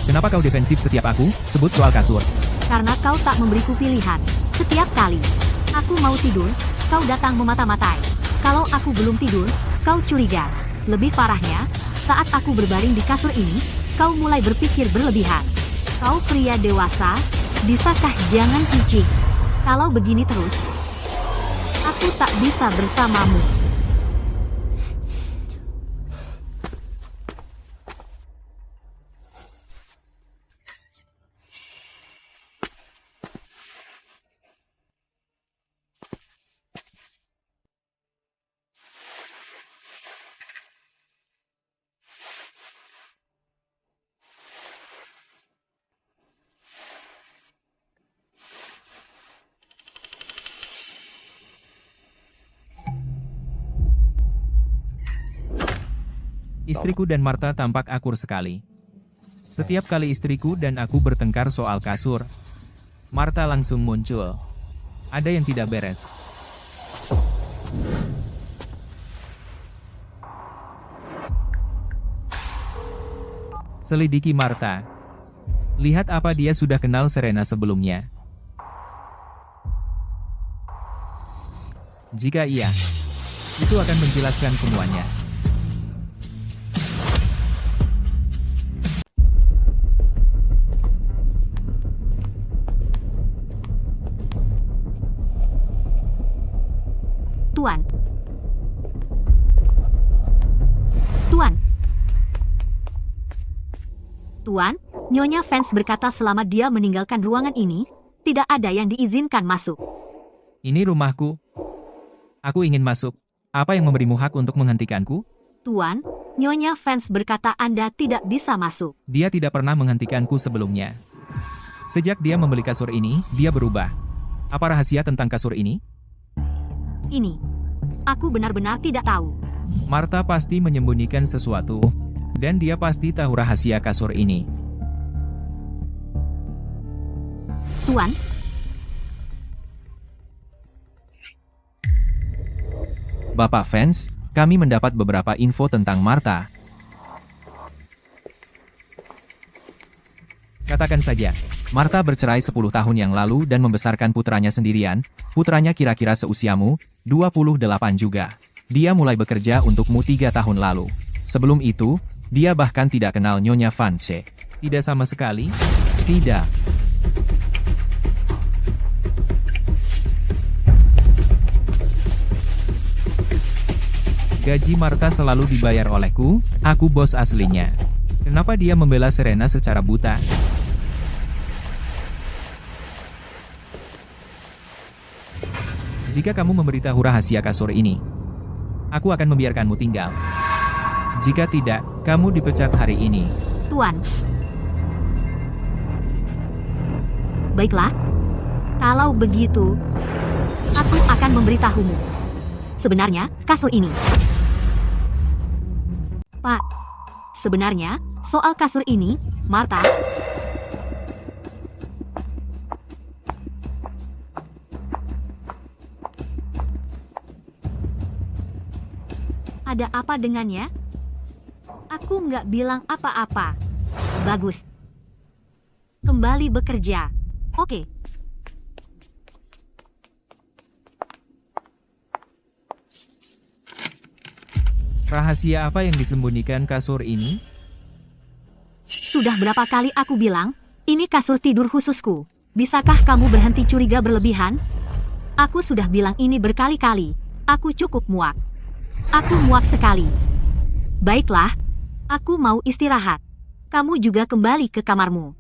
Kenapa kau defensif setiap aku sebut soal kasur? Karena kau tak memberiku pilihan. Setiap kali aku mau tidur, kau datang memata-matai. Kalau aku belum tidur, kau curiga. Lebih parahnya, saat aku berbaring di kasur ini, kau mulai berpikir berlebihan. Kau pria dewasa, bisakah jangan cicik? Kalau begini terus, aku tak bisa bersamamu. Istriku dan Martha tampak akur sekali. Setiap kali istriku dan aku bertengkar soal kasur, Martha langsung muncul. Ada yang tidak beres. Selidiki Martha. Lihat apa dia sudah kenal Serena sebelumnya. Jika iya, itu akan menjelaskan semuanya. Tuan. Tuan. Tuan, Nyonya Vance berkata selama dia meninggalkan ruangan ini, tidak ada yang diizinkan masuk. Ini rumahku. Aku ingin masuk. Apa yang memberimu hak untuk menghentikanku? Tuan, Nyonya Vance berkata Anda tidak bisa masuk. Dia tidak pernah menghentikanku sebelumnya. Sejak dia membeli kasur ini, dia berubah. Apa rahasia tentang kasur ini? Ini. Aku benar-benar tidak tahu. Martha pasti menyembunyikan sesuatu. Dan dia pasti tahu rahasia kasur ini. Tuan, Bapak Vance, kami mendapat beberapa info tentang Martha. Katakan saja. Martha bercerai 10 tahun yang lalu dan membesarkan putranya sendirian. Putranya kira-kira seusiamu, 28 juga. Dia mulai bekerja untukmu 3 tahun lalu. Sebelum itu, dia bahkan tidak kenal Nyonya Vance. Tidak sama sekali. Tidak. Gaji Martha selalu dibayar olehku, aku bos aslinya. Kenapa dia membela Serena secara buta? Jika kamu memberitahu rahasia kasur ini, aku akan membiarkanmu tinggal. Jika tidak, kamu dipecat hari ini. Tuan. Baiklah. Kalau begitu, aku akan memberitahumu. Sebenarnya, kasur ini. Pak. Sebenarnya, soal kasur ini, Martha. Ada apa dengannya? Aku nggak bilang apa-apa. Bagus. Kembali bekerja. Oke. Rahasia apa yang disembunyikan kasur ini? Sudah berapa kali aku bilang, ini kasur tidur khususku. Bisakah kamu berhenti curiga berlebihan? Aku sudah bilang ini berkali-kali. Aku cukup muak. Aku muak sekali. Baiklah, aku mau istirahat. Kamu juga kembali ke kamarmu.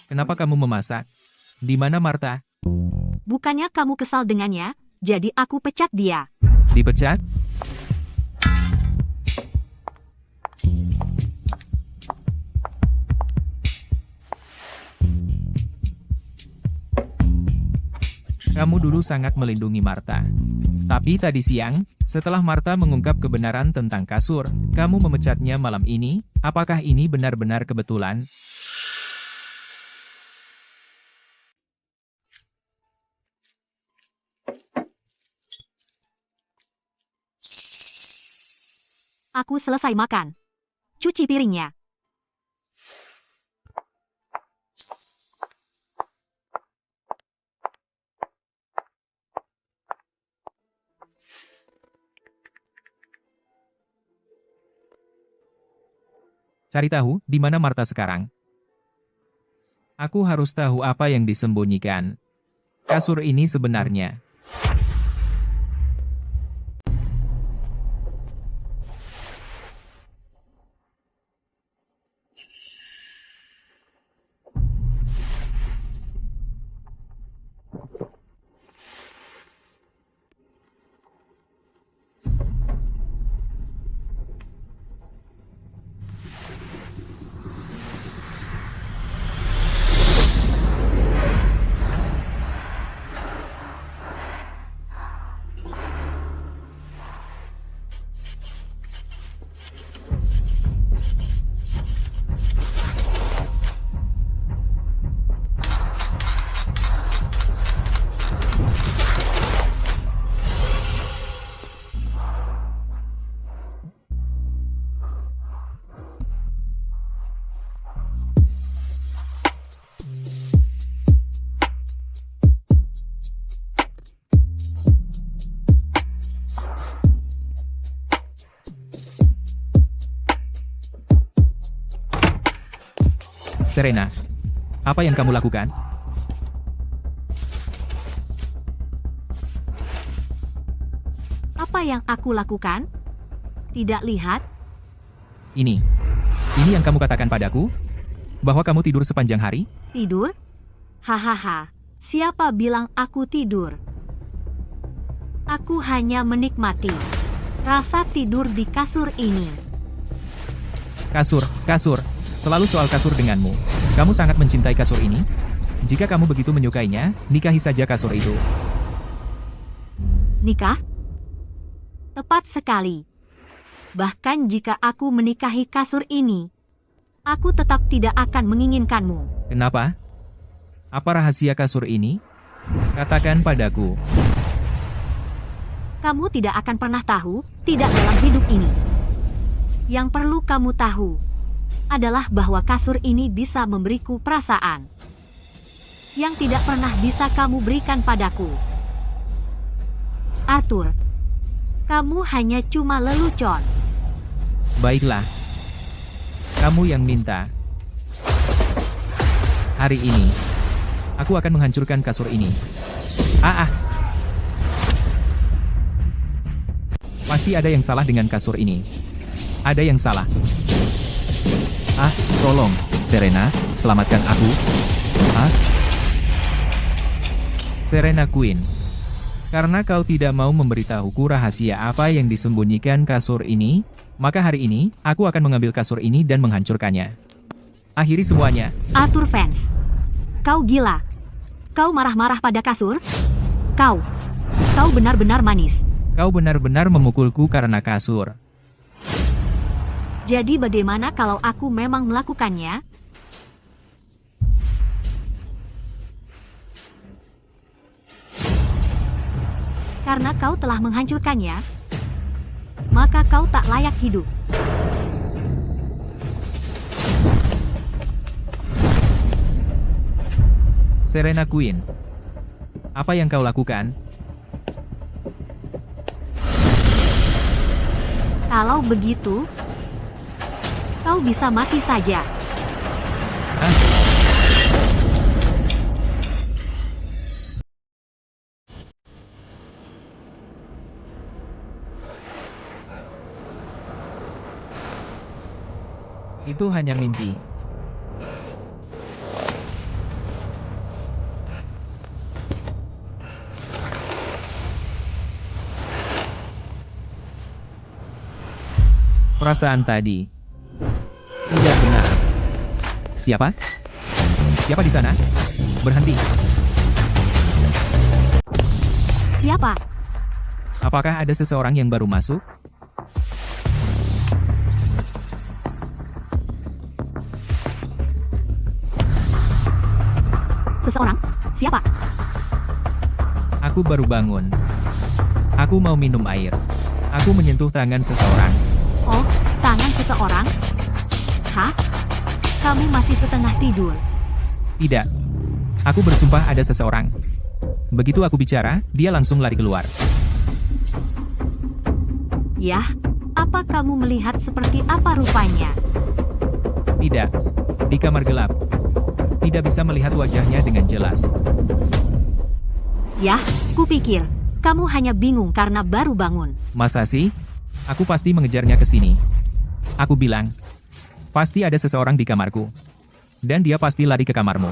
Kenapa kamu memasak? Di mana Martha? Bukannya kamu kesal dengannya, jadi aku pecat dia. Dipecat? Kamu dulu sangat melindungi Martha. Tapi tadi siang, setelah Martha mengungkap kebenaran tentang kasur, kamu memecatnya malam ini. Apakah ini benar-benar kebetulan? Aku selesai makan. Cuci piringnya. Cari tahu, di mana Martha sekarang. Aku harus tahu apa yang disembunyikan kasur ini sebenarnya. Serena, apa yang kamu lakukan? Apa yang aku lakukan? Tidak lihat? Ini yang kamu katakan padaku? Bahwa kamu tidur sepanjang hari? Tidur? Hahaha, siapa bilang aku tidur? Aku hanya menikmati rasa tidur di kasur ini. Kasur. Selalu soal kasur denganmu. Kamu sangat mencintai kasur ini? Jika kamu begitu menyukainya, nikahi saja kasur itu. Nikah? Tepat sekali. Bahkan jika aku menikahi kasur ini, aku tetap tidak akan menginginkanmu. Kenapa? Apa rahasia kasur ini? Katakan padaku. Kamu tidak akan pernah tahu, tidak dalam hidup ini. Yang perlu kamu tahu adalah bahwa kasur ini bisa memberiku perasaan yang tidak pernah bisa kamu berikan padaku. Arthur, kamu hanya cuma lelucon. Baiklah. Kamu yang minta. Hari ini, aku akan menghancurkan kasur ini. Pasti ada yang salah dengan kasur ini. Ada yang salah. Tolong, Serena, selamatkan aku. Serena Queen. Karena kau tidak mau memberitahuku rahasia apa yang disembunyikan kasur ini, maka hari ini, aku akan mengambil kasur ini dan menghancurkannya. Akhiri semuanya. Arthur Vance, kau gila. Kau marah-marah pada kasur? Kau benar-benar manis. Kau benar-benar memukulku karena kasur. Jadi bagaimana kalau aku memang melakukannya? Karena kau telah menghancurkannya, maka kau tak layak hidup. Serena Queen. Apa yang kau lakukan? Kalau begitu, kau bisa mati saja. Itu hanya mimpi. Perasaan tadi tidak benar. Siapa? Siapa di sana? Berhenti. Siapa? Apakah ada seseorang yang baru masuk? Seseorang? Siapa? Aku baru bangun. Aku mau minum air. Aku menyentuh tangan seseorang. Oh, tangan seseorang? Hah? Kamu masih setengah tidur. Tidak. Aku bersumpah ada seseorang. Begitu aku bicara, dia langsung lari keluar. Yah, apa kamu melihat seperti apa rupanya? Tidak. Di kamar gelap. Tidak bisa melihat wajahnya dengan jelas. Yah, kupikir kamu hanya bingung karena baru bangun. Masa sih? Aku pasti mengejarnya ke sini. Aku bilang, pasti ada seseorang di kamarku. Dan dia pasti lari ke kamarmu.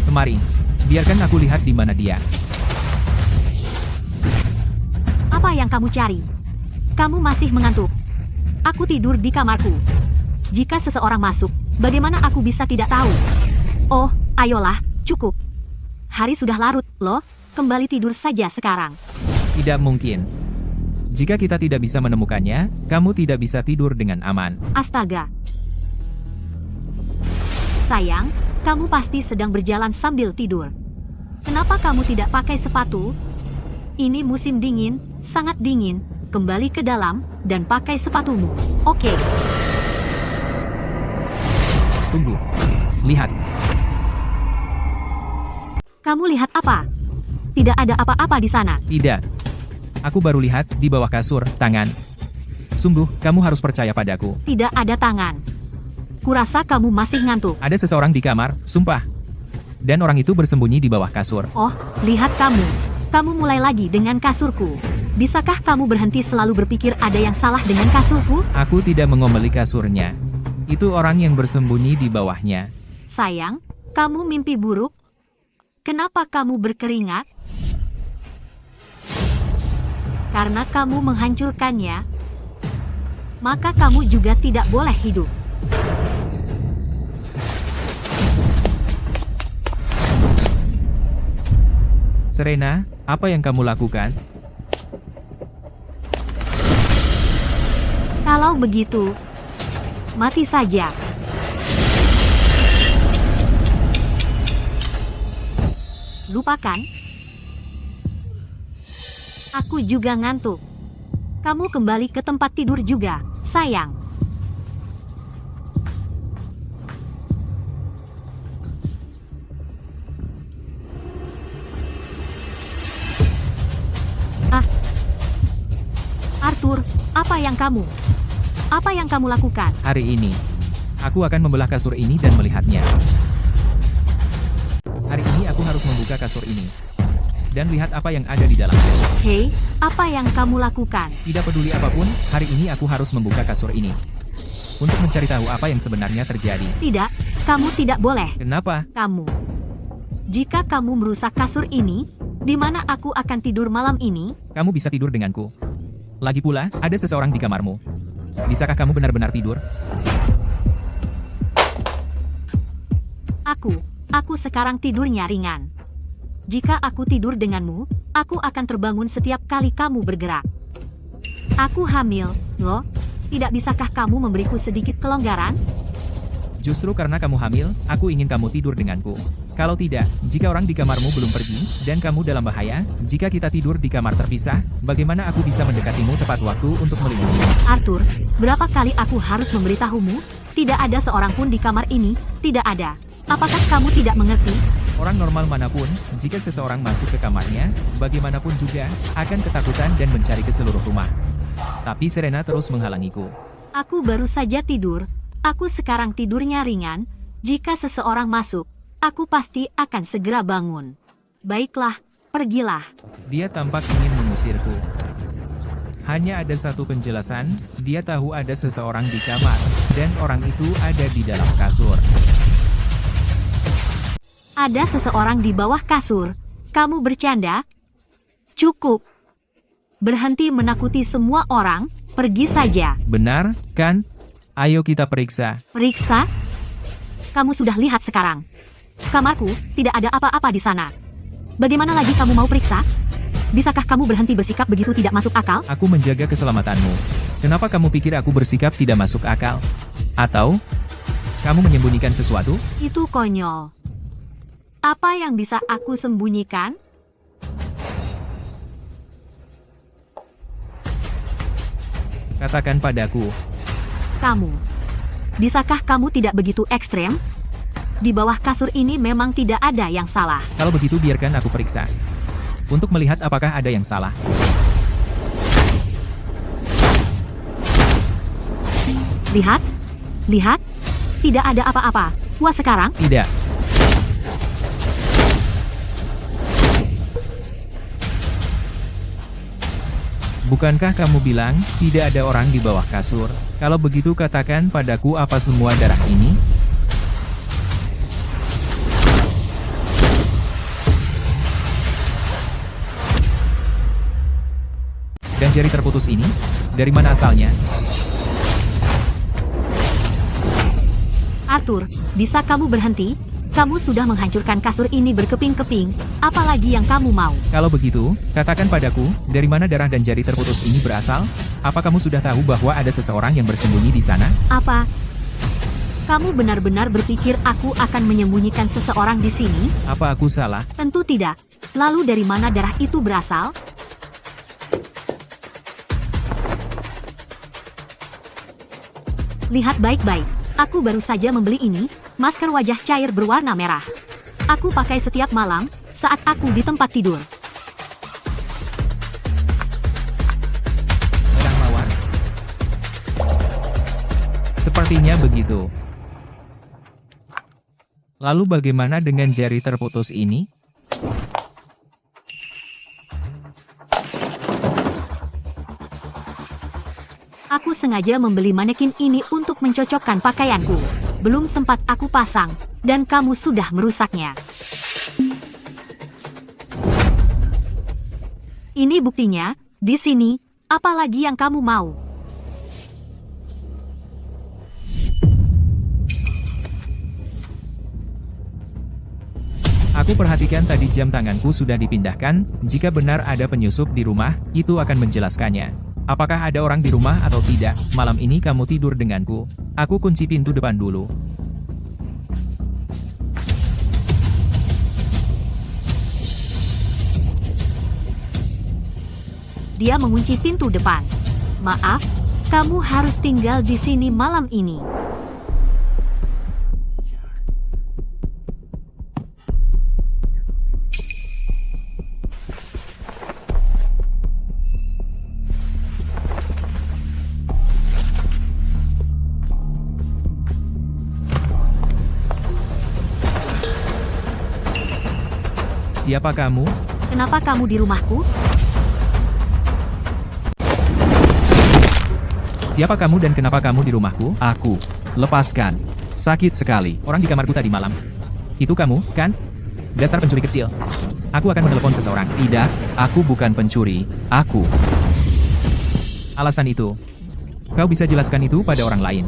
Kemari, biarkan aku lihat di mana dia. Apa yang kamu cari? Kamu masih mengantuk. Aku tidur di kamarku. Jika seseorang masuk, bagaimana aku bisa tidak tahu? Oh, ayolah, cukup. Hari sudah larut, loh. Kembali tidur saja sekarang. Tidak mungkin. Jika kita tidak bisa menemukannya, kamu tidak bisa tidur dengan aman. Astaga. Sayang, kamu pasti sedang berjalan sambil tidur. Kenapa kamu tidak pakai sepatu? Ini musim dingin, sangat dingin. Kembali ke dalam, dan pakai sepatumu. Oke. Tunggu. Lihat. Kamu lihat apa? Tidak ada apa-apa di sana. Tidak. Aku baru lihat di bawah kasur, tangan. Sungguh, kamu harus percaya padaku. Tidak ada tangan. Kurasa kamu masih ngantuk. Ada seseorang di kamar, sumpah. Dan orang itu bersembunyi di bawah kasur. Oh, lihat kamu. Kamu mulai lagi dengan kasurku. Bisakah kamu berhenti selalu berpikir ada yang salah dengan kasurku? Aku tidak mengomeli kasurnya. Itu orang yang bersembunyi di bawahnya. Sayang, kamu mimpi buruk? Kenapa kamu berkeringat? Karena kamu menghancurkannya, maka kamu juga tidak boleh hidup. Serena, apa yang kamu lakukan? Kalau begitu, mati saja. Lupakan. Aku juga ngantuk. Kamu kembali ke tempat tidur juga, sayang. Arthur, apa yang kamu lakukan? Hari ini, aku akan membelah kasur ini dan melihatnya. Hari ini aku harus membuka kasur ini. Dan lihat apa yang ada di dalamnya. Hei, apa yang kamu lakukan? Tidak peduli apapun, hari ini aku harus membuka kasur ini. Untuk mencari tahu apa yang sebenarnya terjadi. Tidak, kamu tidak boleh. Kenapa? Jika kamu merusak kasur ini, di mana aku akan tidur malam ini? Kamu bisa tidur denganku. Lagi pula, ada seseorang di kamarmu. Bisakah kamu benar-benar tidur? Aku sekarang tidurnya ringan. Jika aku tidur denganmu, aku akan terbangun setiap kali kamu bergerak. Aku hamil, loh. Tidak bisakah kamu memberiku sedikit kelonggaran? Justru karena kamu hamil, aku ingin kamu tidur denganku. Kalau tidak, jika orang di kamarmu belum pergi, dan kamu dalam bahaya, jika kita tidur di kamar terpisah, bagaimana aku bisa mendekatimu tepat waktu untuk melindungimu? Arthur, berapa kali aku harus memberitahumu? Tidak ada seorang pun di kamar ini, tidak ada. Apakah kamu tidak mengerti? Orang normal manapun, jika seseorang masuk ke kamarnya, bagaimanapun juga, akan ketakutan dan mencari ke seluruh rumah. Tapi Serena terus menghalangiku. Aku baru saja tidur. Aku sekarang tidurnya ringan. Jika seseorang masuk, aku pasti akan segera bangun. Baiklah, pergilah. Dia tampak ingin mengusirku. Hanya ada satu penjelasan, dia tahu ada seseorang di kamar, dan orang itu ada di dalam kasur. Ada seseorang di bawah kasur. Kamu bercanda? Cukup. Berhenti menakuti semua orang, pergi saja. Benar, kan? Ayo kita periksa. Periksa? Kamu sudah lihat sekarang. Kamarku, tidak ada apa-apa di sana. Bagaimana lagi kamu mau periksa? Bisakah kamu berhenti bersikap begitu tidak masuk akal? Aku menjaga keselamatanmu. Kenapa kamu pikir aku bersikap tidak masuk akal? Atau, kamu menyembunyikan sesuatu? Itu konyol. Apa yang bisa aku sembunyikan? Katakan padaku. Bisakah kamu tidak begitu ekstrem? Di bawah kasur ini memang tidak ada yang salah. Kalau begitu biarkan aku periksa. Untuk melihat apakah ada yang salah. Lihat. Lihat. Tidak ada apa-apa. Wah, sekarang, Tidak. Bukankah kamu bilang, tidak ada orang di bawah kasur? Kalau begitu katakan padaku apa semua darah ini? Dan jari terputus ini? Dari mana asalnya? Arthur, bisa kamu berhenti? Kamu sudah menghancurkan kasur ini berkeping-keping, apalagi yang kamu mau? Kalau begitu, katakan padaku, dari mana darah dan jari terputus ini berasal? Apa kamu sudah tahu bahwa ada seseorang yang bersembunyi di sana? Apa? Kamu benar-benar berpikir aku akan menyembunyikan seseorang di sini? Apa aku salah? Tentu tidak. Lalu dari mana darah itu berasal? Lihat baik-baik. Aku baru saja membeli ini, masker wajah cair berwarna merah. Aku pakai setiap malam, saat aku di tempat tidur. Orang mawar? Sepertinya begitu. Lalu bagaimana dengan jari terputus ini? Aku sengaja membeli manekin ini untuk mencocokkan pakaianku. Belum sempat aku pasang, dan kamu sudah merusaknya. Ini buktinya, di sini, apalagi yang kamu mau? Aku perhatikan tadi jam tanganku sudah dipindahkan, jika benar ada penyusup di rumah, itu akan menjelaskannya. Apakah ada orang di rumah atau tidak, malam ini kamu tidur denganku. Aku kunci pintu depan dulu. Dia mengunci pintu depan. Maaf, kamu harus tinggal di sini malam ini. Siapa kamu? Kenapa kamu di rumahku? Siapa kamu dan kenapa kamu di rumahku? Aku. Lepaskan. Sakit sekali. Orang di kamarku tadi malam. Itu kamu, kan? Dasar pencuri kecil. Aku akan menelepon seseorang. Tidak, aku bukan pencuri. Aku. Alasan itu. Kau bisa jelaskan itu pada orang lain.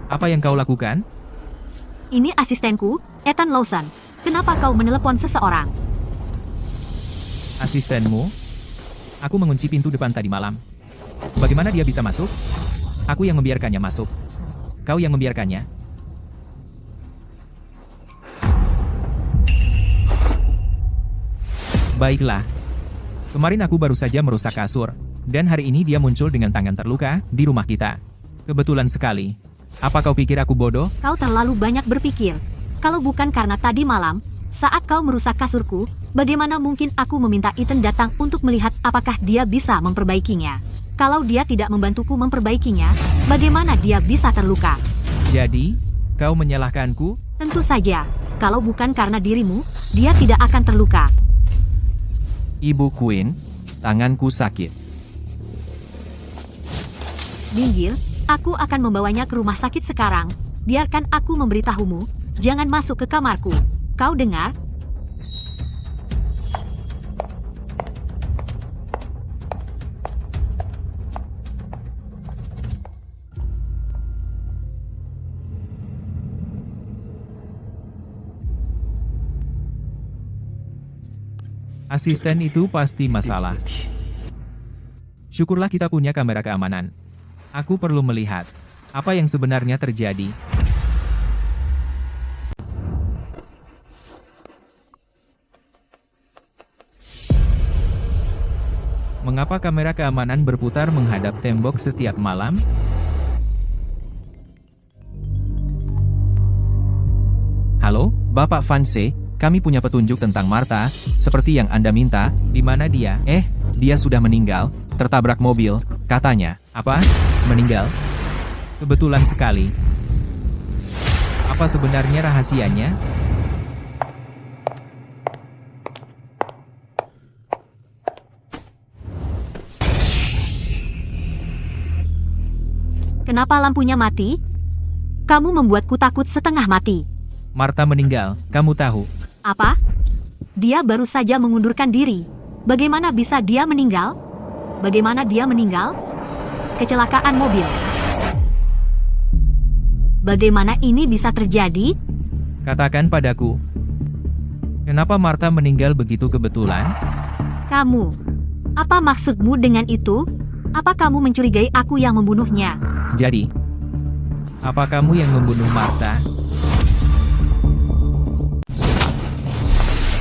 Apa yang kau lakukan? Ini asistenku, Ethan Lawson. Kenapa kau menelepon seseorang? Asistenmu? Aku mengunci pintu depan tadi malam. Bagaimana dia bisa masuk? Aku yang membiarkannya masuk. Kau yang membiarkannya. Baiklah. Kemarin aku baru saja merusak kasur, dan hari ini dia muncul dengan tangan terluka di rumah kita. Kebetulan sekali. Apa kau pikir aku bodoh? Kau terlalu banyak berpikir. Kalau bukan karena tadi malam, saat kau merusak kasurku, bagaimana mungkin aku meminta Ethan datang untuk melihat apakah dia bisa memperbaikinya? Kalau dia tidak membantuku memperbaikinya, bagaimana dia bisa terluka? Jadi, kau menyalahkanku? Tentu saja, kalau bukan karena dirimu, dia tidak akan terluka. Ibu Queen, tanganku sakit. Minggir, aku akan membawanya ke rumah sakit sekarang. Biarkan aku memberitahumu, jangan masuk ke kamarku. Kau dengar? Asisten itu pasti masalah. Syukurlah kita punya kamera keamanan. Aku perlu melihat apa yang sebenarnya terjadi. Mengapa kamera keamanan berputar menghadap tembok setiap malam? Halo, Bapak Vance, kami punya petunjuk tentang Martha, seperti yang Anda minta. Di mana dia? Dia sudah meninggal, tertabrak mobil, katanya. Apa? Meninggal? Kebetulan sekali. Apa sebenarnya rahasianya? Kenapa lampunya mati? Kamu membuatku takut setengah mati. Martha meninggal, kamu tahu. Apa? Dia baru saja mengundurkan diri. Bagaimana bisa dia meninggal? Bagaimana dia meninggal? Kecelakaan mobil. Bagaimana ini bisa terjadi? Katakan padaku. Kenapa Martha meninggal begitu kebetulan? Kamu. Apa maksudmu dengan itu? Apa kamu mencurigai aku yang membunuhnya? Jadi, apa kamu yang membunuh Martha?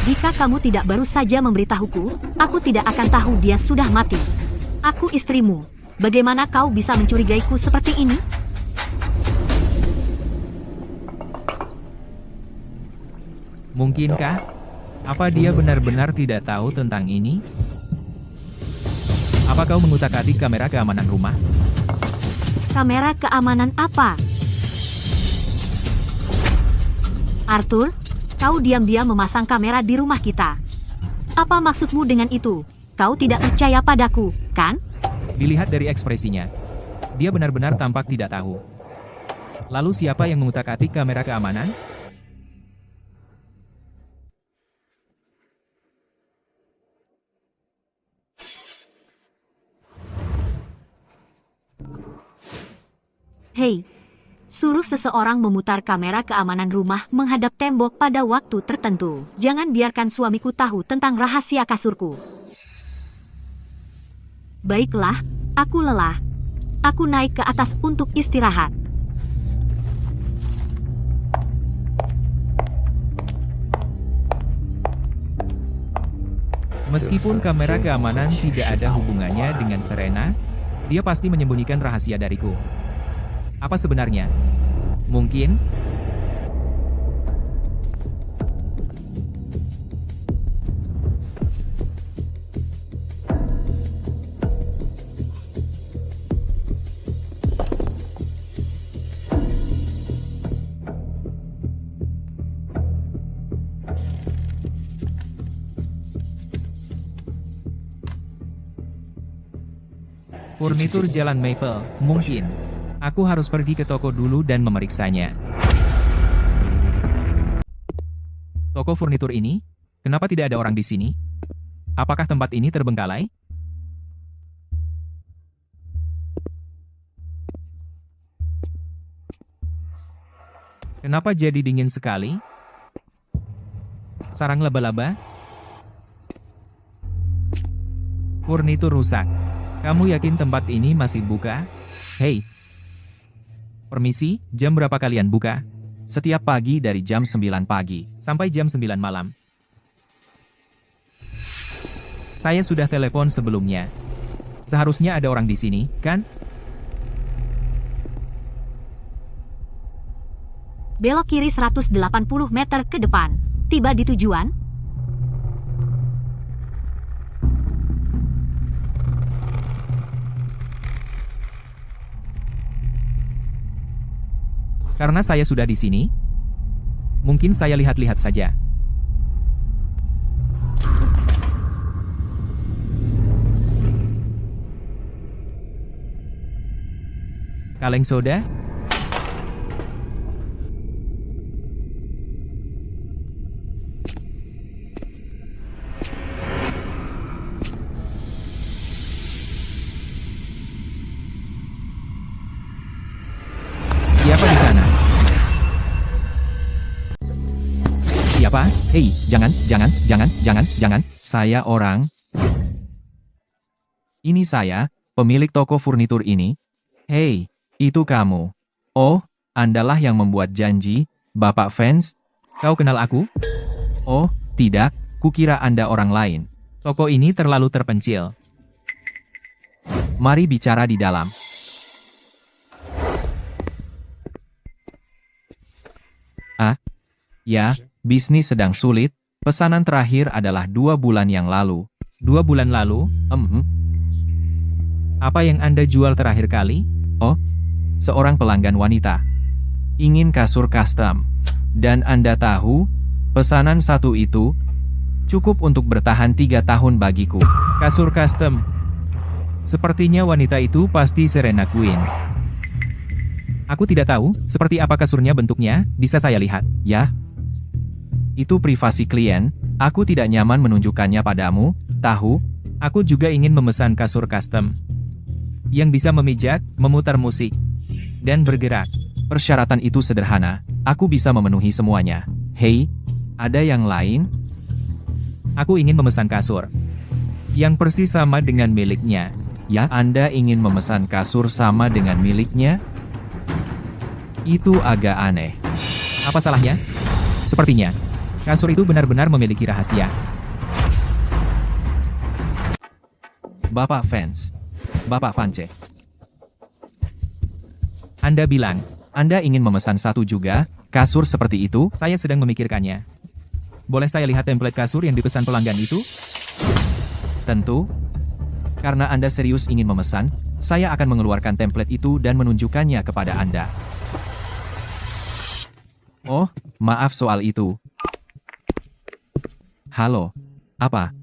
Jika kamu tidak baru saja memberitahuku, aku tidak akan tahu dia sudah mati. Aku istrimu. Bagaimana kau bisa mencurigaiku seperti ini? Mungkinkah? Apa dia benar-benar tidak tahu tentang ini? Apa kau mengutak-atik kamera keamanan rumah? Kamera keamanan apa? Arthur, kau diam-diam memasang kamera di rumah kita. Apa maksudmu dengan itu? Kau tidak percaya padaku, kan? Dilihat dari ekspresinya. Dia benar-benar tampak tidak tahu. Lalu siapa yang mengutak-atik kamera keamanan? Hei, suruh seseorang memutar kamera keamanan rumah menghadap tembok pada waktu tertentu. Jangan biarkan suamiku tahu tentang rahasia kasurku. Baiklah, aku lelah. Aku naik ke atas untuk istirahat. Meskipun kamera keamanan tidak ada hubungannya dengan Serena, dia pasti menyembunyikan rahasia dariku. Apa sebenarnya? Mungkin? Furnitur Jalan Maple, mungkin. Aku harus pergi ke toko dulu dan memeriksanya. Toko furnitur ini? Kenapa tidak ada orang di sini? Apakah tempat ini terbengkalai? Kenapa jadi dingin sekali? Sarang laba-laba? Furnitur rusak. Kamu yakin tempat ini masih buka? Hei. Permisi, jam berapa kalian buka? Setiap pagi dari jam 9 pagi. Sampai jam 9 malam. Saya sudah telepon sebelumnya. Seharusnya ada orang di sini, kan? Belok kiri 180 meter ke depan. Tiba di tujuan. Karena saya sudah di sini, mungkin saya lihat-lihat saja. Kaleng soda? Siapa di sana? Siapa? Hei, jangan. Saya orang. Ini saya, pemilik toko furnitur ini. Hei, itu kamu. Oh, Andalah yang membuat janji, Bapak Vance. Kau kenal aku? Oh, tidak, kukira Anda orang lain. Toko ini terlalu terpencil. Mari bicara di dalam. Ya, bisnis sedang sulit, Pesanan terakhir adalah 2 bulan yang lalu. 2 bulan lalu, apa yang Anda jual terakhir kali? Seorang pelanggan wanita ingin kasur custom. Dan Anda tahu, pesanan satu itu cukup untuk bertahan 3 tahun bagiku. Kasur custom. Sepertinya wanita itu pasti Serena Queen. Aku tidak tahu, seperti apa kasurnya bentuknya, bisa saya lihat? Ya, itu privasi klien, aku tidak nyaman menunjukkannya padamu, tahu? Aku juga ingin memesan kasur custom. Yang bisa memijat, memutar musik, dan bergerak. Persyaratan itu sederhana, aku bisa memenuhi semuanya. Hei, ada yang lain? Aku ingin memesan kasur yang persis sama dengan miliknya. Ya, Anda ingin memesan kasur sama dengan miliknya? Itu agak aneh. Apa salahnya? Sepertinya, kasur itu benar-benar memiliki rahasia. Bapak Vance. Bapak Vance. Anda bilang, Anda ingin memesan satu juga, kasur seperti itu? saya sedang memikirkannya. Boleh saya lihat template kasur yang dipesan pelanggan itu? Tentu. Karena Anda serius ingin memesan, saya akan mengeluarkan template itu dan menunjukkannya kepada Anda. Oh, maaf soal itu. Halo. Apa?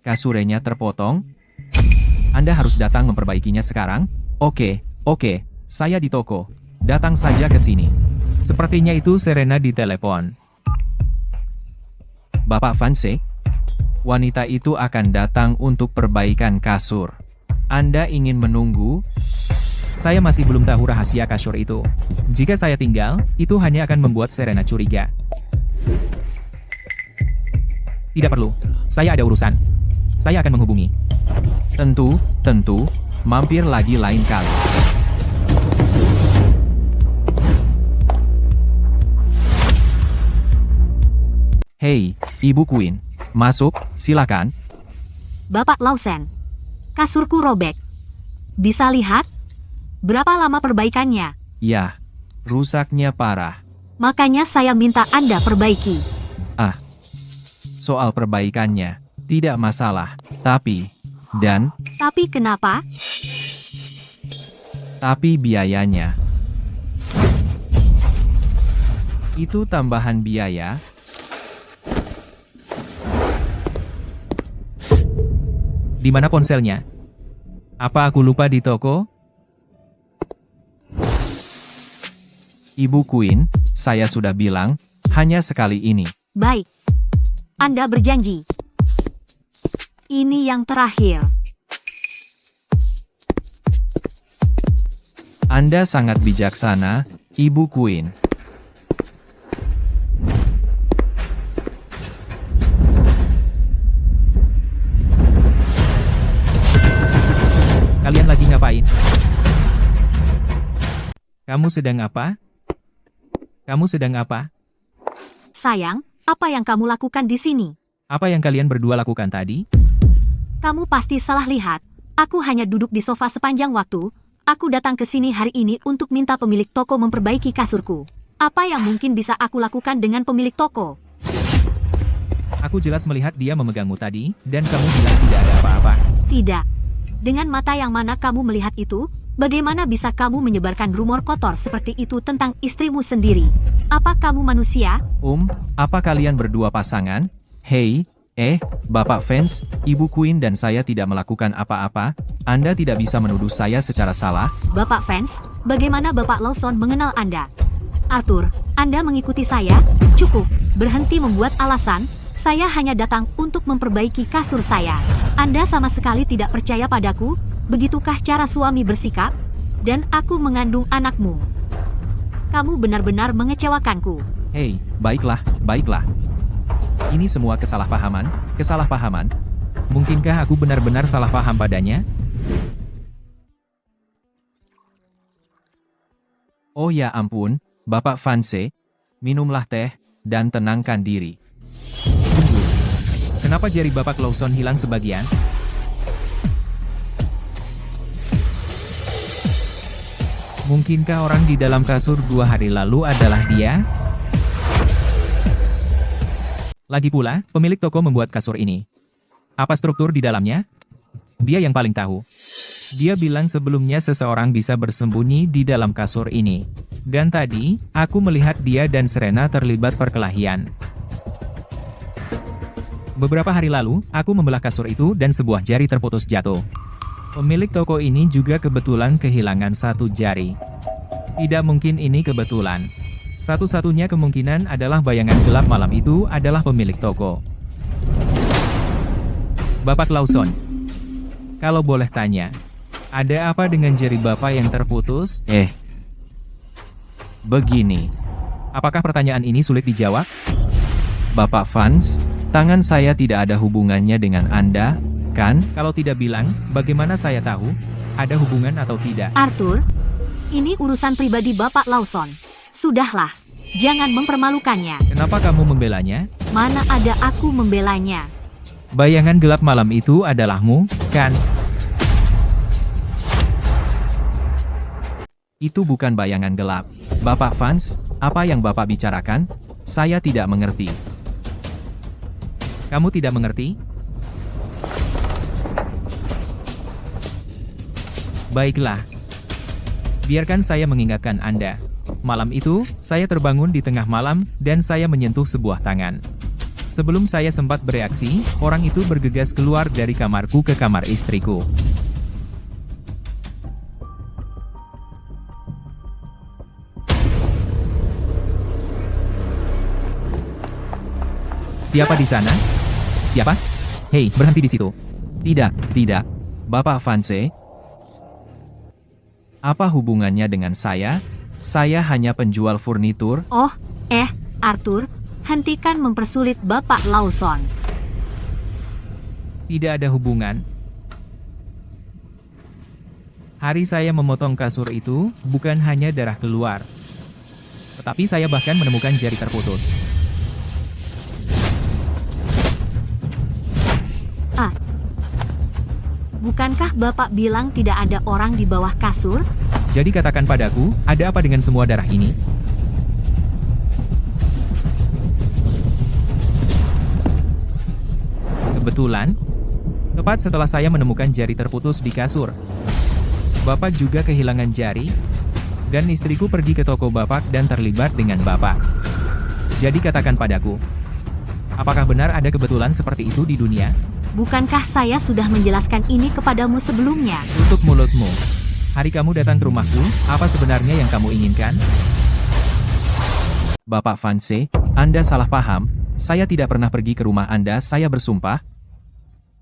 Kasurnya terpotong? Anda harus datang memperbaikinya sekarang? Oke, saya di toko. Datang saja ke sini. Sepertinya itu Serena di telepon. Bapak Vance, wanita itu akan datang untuk perbaikan kasur. Anda ingin menunggu? Saya masih belum tahu rahasia kasur itu. Jika saya tinggal, itu hanya akan membuat Serena curiga. Tidak perlu. Saya ada urusan. Saya akan menghubungi. Tentu. Mampir lagi lain kali. Hei, Ibu Queen. Masuk, silakan. Bapak Lawson, kasurku robek. Bisa lihat? Berapa lama perbaikannya? Ya, rusaknya parah. Makanya saya minta Anda perbaiki. Soal perbaikannya, tidak masalah. Tapi kenapa? Tapi biayanya. Itu tambahan biaya. Di mana ponselnya? Apa aku lupa di toko? Ibu Queen, saya sudah bilang, hanya sekali ini. Baik. Anda berjanji. Ini yang terakhir. Anda sangat bijaksana, Ibu Queen. Kalian lagi ngapain? Kamu sedang apa? Sayang, apa yang kamu lakukan di sini? Apa yang kalian berdua lakukan tadi? Kamu pasti salah lihat. Aku hanya duduk di sofa sepanjang waktu. Aku datang ke sini hari ini untuk minta pemilik toko memperbaiki kasurku. Apa yang mungkin bisa aku lakukan dengan pemilik toko? Aku jelas melihat dia memegangmu tadi, dan kamu bilang tidak ada apa-apa. Tidak. Dengan mata yang mana kamu melihat itu? Bagaimana bisa kamu menyebarkan rumor kotor seperti itu tentang istrimu sendiri? Apa kamu manusia? Apa kalian berdua pasangan? Hei, Bapak Vance, Ibu Queen dan saya tidak melakukan apa-apa. Anda tidak bisa menuduh saya secara salah. Bapak Vance, bagaimana Bapak Lawson mengenal Anda? Arthur, Anda mengikuti saya? Cukup, berhenti membuat alasan. Saya hanya datang untuk memperbaiki kasur saya. Anda sama sekali tidak percaya padaku? Begitukah cara suami bersikap? Dan aku mengandung anakmu. Kamu benar-benar mengecewakanku. Hei, baiklah. Ini semua kesalahpahaman. Mungkinkah aku benar-benar salah paham padanya? Oh ya ampun, Bapak Vance, minumlah teh, dan tenangkan diri. Kenapa jari Bapak Lawson hilang sebagian? Mungkinkah orang di dalam kasur 2 hari lalu adalah dia? Lagi pula, pemilik toko membuat kasur ini. Apa struktur di dalamnya? Dia yang paling tahu. Dia bilang sebelumnya seseorang bisa bersembunyi di dalam kasur ini. Dan tadi, aku melihat dia dan Serena terlibat perkelahian. Beberapa hari lalu, aku membelah kasur itu dan sebuah jari terputus jatuh. Pemilik toko ini juga kebetulan kehilangan satu jari. Tidak mungkin ini kebetulan. Satu-satunya kemungkinan adalah bayangan gelap malam itu adalah pemilik toko. Bapak Lawson, kalau boleh tanya, ada apa dengan jari Bapak yang terputus? Begini. Apakah pertanyaan ini sulit dijawab? Bapak Vance, tangan saya tidak ada hubungannya dengan Anda, kan? Kalau tidak bilang, bagaimana saya tahu? Ada hubungan atau tidak? Arthur, ini urusan pribadi Bapak Lawson. Sudahlah, jangan mempermalukannya. Kenapa kamu membelanya? Mana ada aku membelanya. Bayangan gelap malam itu adalahmu, kan? Itu bukan bayangan gelap. Bapak Vance, apa yang Bapak bicarakan? Saya tidak mengerti. Kamu tidak mengerti? Baiklah. Biarkan saya mengingatkan Anda. Malam itu, saya terbangun di tengah malam, dan saya menyentuh sebuah tangan. Sebelum saya sempat bereaksi, orang itu bergegas keluar dari kamarku ke kamar istriku. Siapa di sana? Siapa? Hei, berhenti di situ. Tidak. Bapak Vance. Apa hubungannya dengan saya? Saya hanya penjual furnitur. Oh, Arthur, hentikan mempersulit Bapak Lawson. Tidak ada hubungan. Hari saya memotong kasur itu, bukan hanya darah keluar. Tetapi saya bahkan menemukan jari terputus. Bukankah Bapak bilang tidak ada orang di bawah kasur? Jadi katakan padaku, ada apa dengan semua darah ini? Kebetulan, tepat setelah saya menemukan jari terputus di kasur, Bapak juga kehilangan jari, dan istriku pergi ke toko Bapak dan terlibat dengan Bapak. Jadi katakan padaku, apakah benar ada kebetulan seperti itu di dunia? Bukankah saya sudah menjelaskan ini kepadamu sebelumnya? Tutup mulutmu. Hari kamu datang ke rumahku, apa sebenarnya yang kamu inginkan? Bapak Vance, Anda salah paham. Saya tidak pernah pergi ke rumah Anda, saya bersumpah.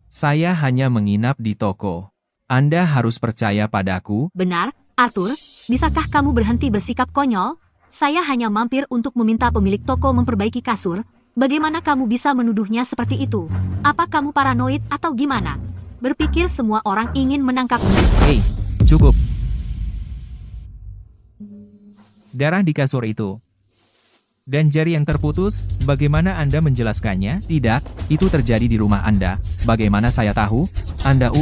Saya hanya menginap di toko. Anda harus percaya padaku. Benar, Arthur, bisakah kamu berhenti bersikap konyol? Saya hanya mampir untuk meminta pemilik toko memperbaiki kasur. Bagaimana kamu bisa menuduhnya seperti itu? Apa kamu paranoid atau gimana? Berpikir semua orang ingin menangkapmu. Hei, cukup. Darah di kasur itu. Dan jari yang terputus, bagaimana Anda menjelaskannya? Tidak, itu terjadi di rumah Anda. Bagaimana saya tahu? Anda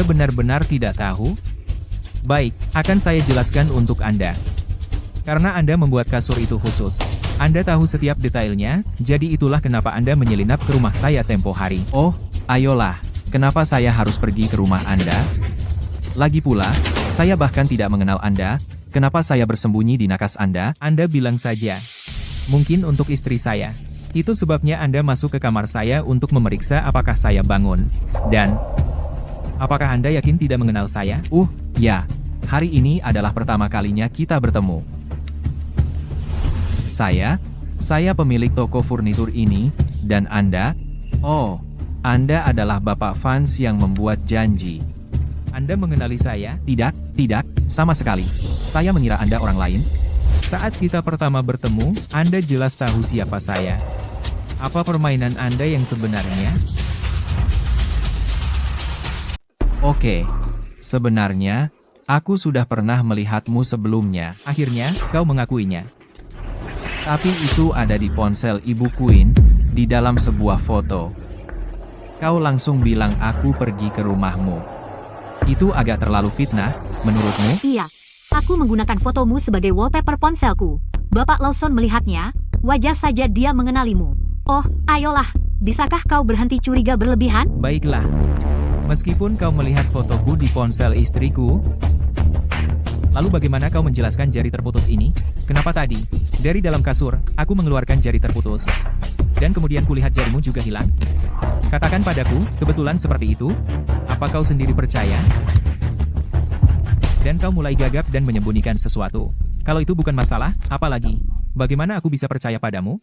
benar-benar tidak tahu? Baik, akan saya jelaskan untuk Anda. Karena Anda membuat kasur itu khusus. Anda tahu setiap detailnya, jadi itulah kenapa Anda menyelinap ke rumah saya tempo hari. Oh, ayolah. Kenapa saya harus pergi ke rumah Anda? Lagi pula, saya bahkan tidak mengenal Anda. Kenapa saya bersembunyi di nakas Anda? Anda bilang saja. Mungkin untuk istri saya. Itu sebabnya Anda masuk ke kamar saya untuk memeriksa apakah saya bangun. Dan, apakah Anda yakin tidak mengenal saya? Ya. Hari ini adalah pertama kalinya kita bertemu. Saya pemilik toko furnitur ini, dan Anda? Oh, Anda adalah Bapak Vance yang membuat janji. Anda mengenali saya? Tidak, sama sekali. Saya mengira Anda orang lain. Saat kita pertama bertemu, Anda jelas tahu siapa saya. Apa permainan Anda yang sebenarnya? Oke. Sebenarnya, aku sudah pernah melihatmu sebelumnya. Akhirnya, kau mengakuinya. Tapi itu ada di ponsel Ibu Queen, di dalam sebuah foto. Kau langsung bilang aku pergi ke rumahmu. Itu agak terlalu fitnah, menurutmu? Iya, aku menggunakan fotomu sebagai wallpaper ponselku. Bapak Lawson melihatnya, wajar saja dia mengenalimu. Oh, ayolah. Bisakah kau berhenti curiga berlebihan? Baiklah. Meskipun kau melihat fotoku di ponsel istriku, lalu bagaimana kau menjelaskan jari terputus ini? Kenapa tadi, dari dalam kasur, aku mengeluarkan jari terputus, dan kemudian kulihat jarimu juga hilang? Katakan padaku, kebetulan seperti itu? Apa kau sendiri percaya? Dan kau mulai gagap dan menyembunyikan sesuatu. Kalau itu bukan masalah, apalagi? Bagaimana aku bisa percaya padamu?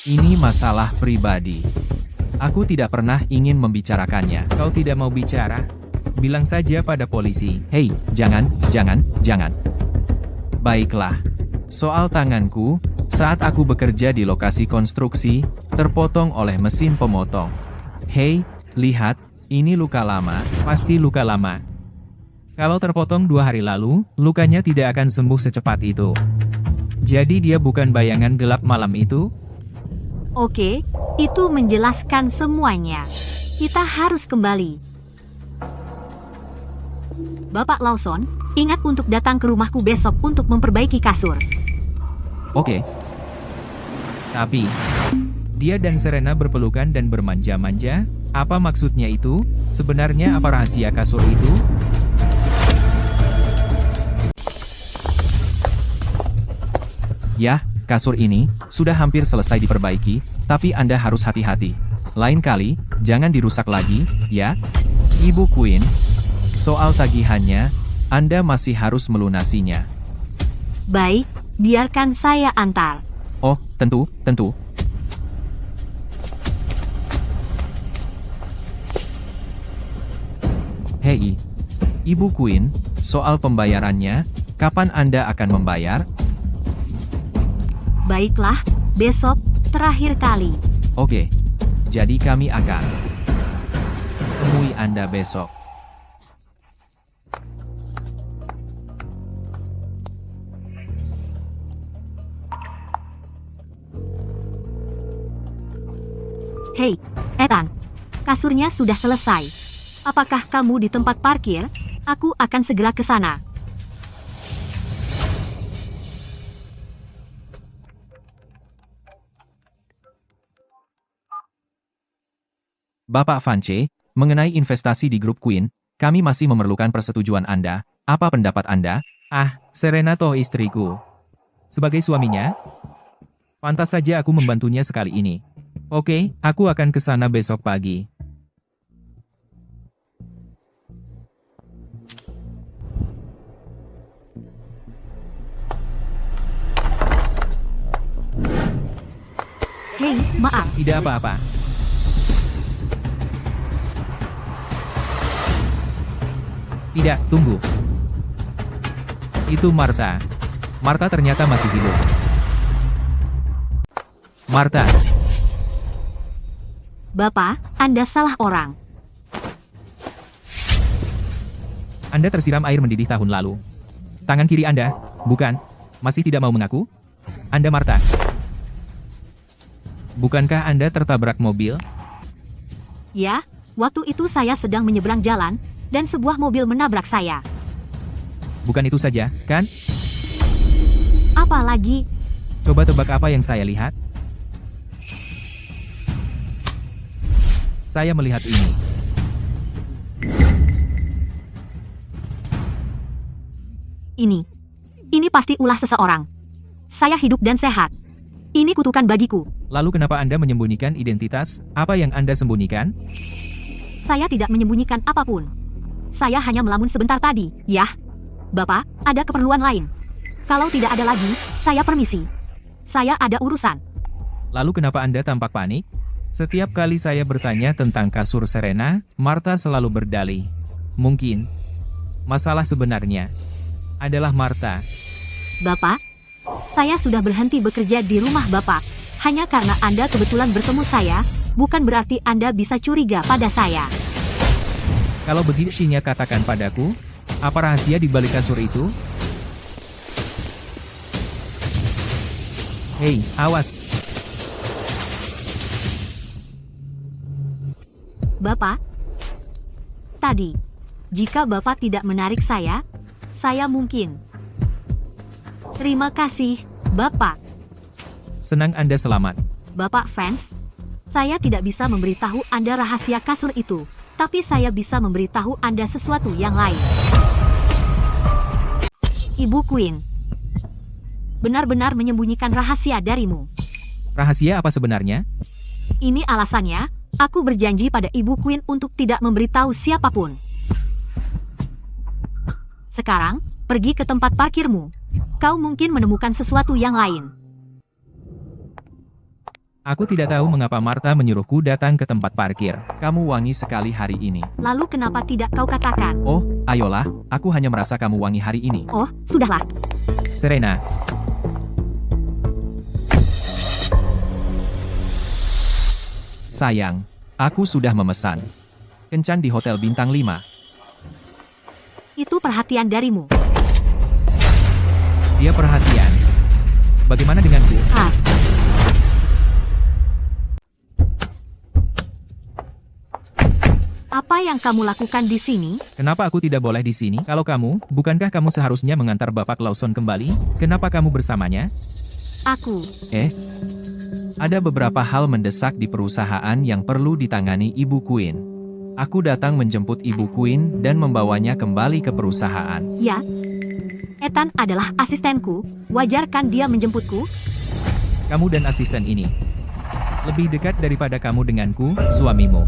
Ini masalah pribadi. Aku tidak pernah ingin membicarakannya. Kau tidak mau bicara? Bilang saja pada polisi. Hei, jangan. Baiklah. Soal tanganku, saat aku bekerja di lokasi konstruksi, terpotong oleh mesin pemotong. Hei, lihat, ini luka lama. Pasti luka lama. Kalau terpotong 2 hari lalu, lukanya tidak akan sembuh secepat itu. Jadi dia bukan bayangan gelap malam itu? Oke, itu menjelaskan semuanya. Kita harus kembali. Bapak Lawson, ingat untuk datang ke rumahku besok untuk memperbaiki kasur. Oke. Tapi, dia dan Serena berpelukan dan bermanja-manja. Apa maksudnya itu? Sebenarnya apa rahasia kasur itu? Ya, kasur ini sudah hampir selesai diperbaiki, tapi Anda harus hati-hati. Lain kali, jangan dirusak lagi, ya? Ibu Queen, soal tagihannya, Anda masih harus melunasinya. Baik, biarkan saya antar. Oh, tentu. Hei, Ibu Queen, soal pembayarannya, kapan Anda akan membayar? Baiklah, besok, terakhir kali. Oke, jadi kami akan temui Anda besok. Hei, Ethan. Kasurnya sudah selesai. Apakah kamu di tempat parkir? Aku akan segera ke sana. Bapak Vance, mengenai investasi di grup Queen, kami masih memerlukan persetujuan Anda. Apa pendapat Anda? Ah, Serena toh istriku. Sebagai suaminya, pantas saja aku membantunya sekali ini. Oke, aku akan ke sana besok pagi. Hei, maaf. Tidak apa-apa. Tidak, tunggu. Itu Martha. Martha ternyata masih hidup. Martha. Bapak, Anda salah orang. Anda tersiram air mendidih tahun lalu. Tangan kiri Anda, bukan, masih tidak mau mengaku? Anda Martha. Bukankah Anda tertabrak mobil? Ya, waktu itu saya sedang menyeberang jalan, dan sebuah mobil menabrak saya. Bukan itu saja, kan? Apalagi? Coba tebak apa yang saya lihat? Saya melihat ini. Ini pasti ulah seseorang. Saya hidup dan sehat. Ini kutukan bagiku. Lalu kenapa Anda menyembunyikan identitas? Apa yang Anda sembunyikan? Saya tidak menyembunyikan apapun. Saya hanya melamun sebentar tadi, ya. Bapak, ada keperluan lain. Kalau tidak ada lagi, saya permisi. Saya ada urusan. Lalu kenapa Anda tampak panik? Setiap kali saya bertanya tentang kasur Serena, Martha selalu berdalih. Mungkin, masalah sebenarnya adalah Martha. Bapak, saya sudah berhenti bekerja di rumah Bapak. Hanya karena Anda kebetulan bertemu saya, bukan berarti Anda bisa curiga pada saya. Kalau begitu Shinya katakan padaku, apa rahasia di balik kasur itu? Hei, awas. Bapak, tadi, jika Bapak tidak menarik saya mungkin. Terima kasih, Bapak. Senang Anda selamat. Bapak fans, saya tidak bisa memberitahu Anda rahasia kasur itu, tapi saya bisa memberitahu Anda sesuatu yang lain. Ibu Queen benar-benar menyembunyikan rahasia darimu. Rahasia apa sebenarnya? Ini alasannya, aku berjanji pada Ibu Queen untuk tidak memberitahu siapapun. Sekarang, pergi ke tempat parkirmu. Kau mungkin menemukan sesuatu yang lain. Aku tidak tahu mengapa Martha menyuruhku datang ke tempat parkir. Kamu wangi sekali hari ini. Lalu kenapa tidak kau katakan? Oh, ayolah, aku hanya merasa kamu wangi hari ini. Oh, sudahlah. Serena, Sayang, aku sudah memesan. Kencan di Hotel Bintang 5. Itu perhatian darimu. dia perhatian. Bagaimana denganku? Ah, apa yang kamu lakukan di sini? Kenapa aku tidak boleh di sini? Kalau kamu, bukankah kamu seharusnya mengantar Bapak Lawson kembali? Kenapa kamu bersamanya? Aku. Ada beberapa hal mendesak di perusahaan yang perlu ditangani Ibu Queen. Aku datang menjemput Ibu Queen dan membawanya kembali ke perusahaan. Ya. Ethan adalah asistenku. Wajar kan dia menjemputku? Kamu dan asisten ini lebih dekat daripada kamu denganku, suamimu.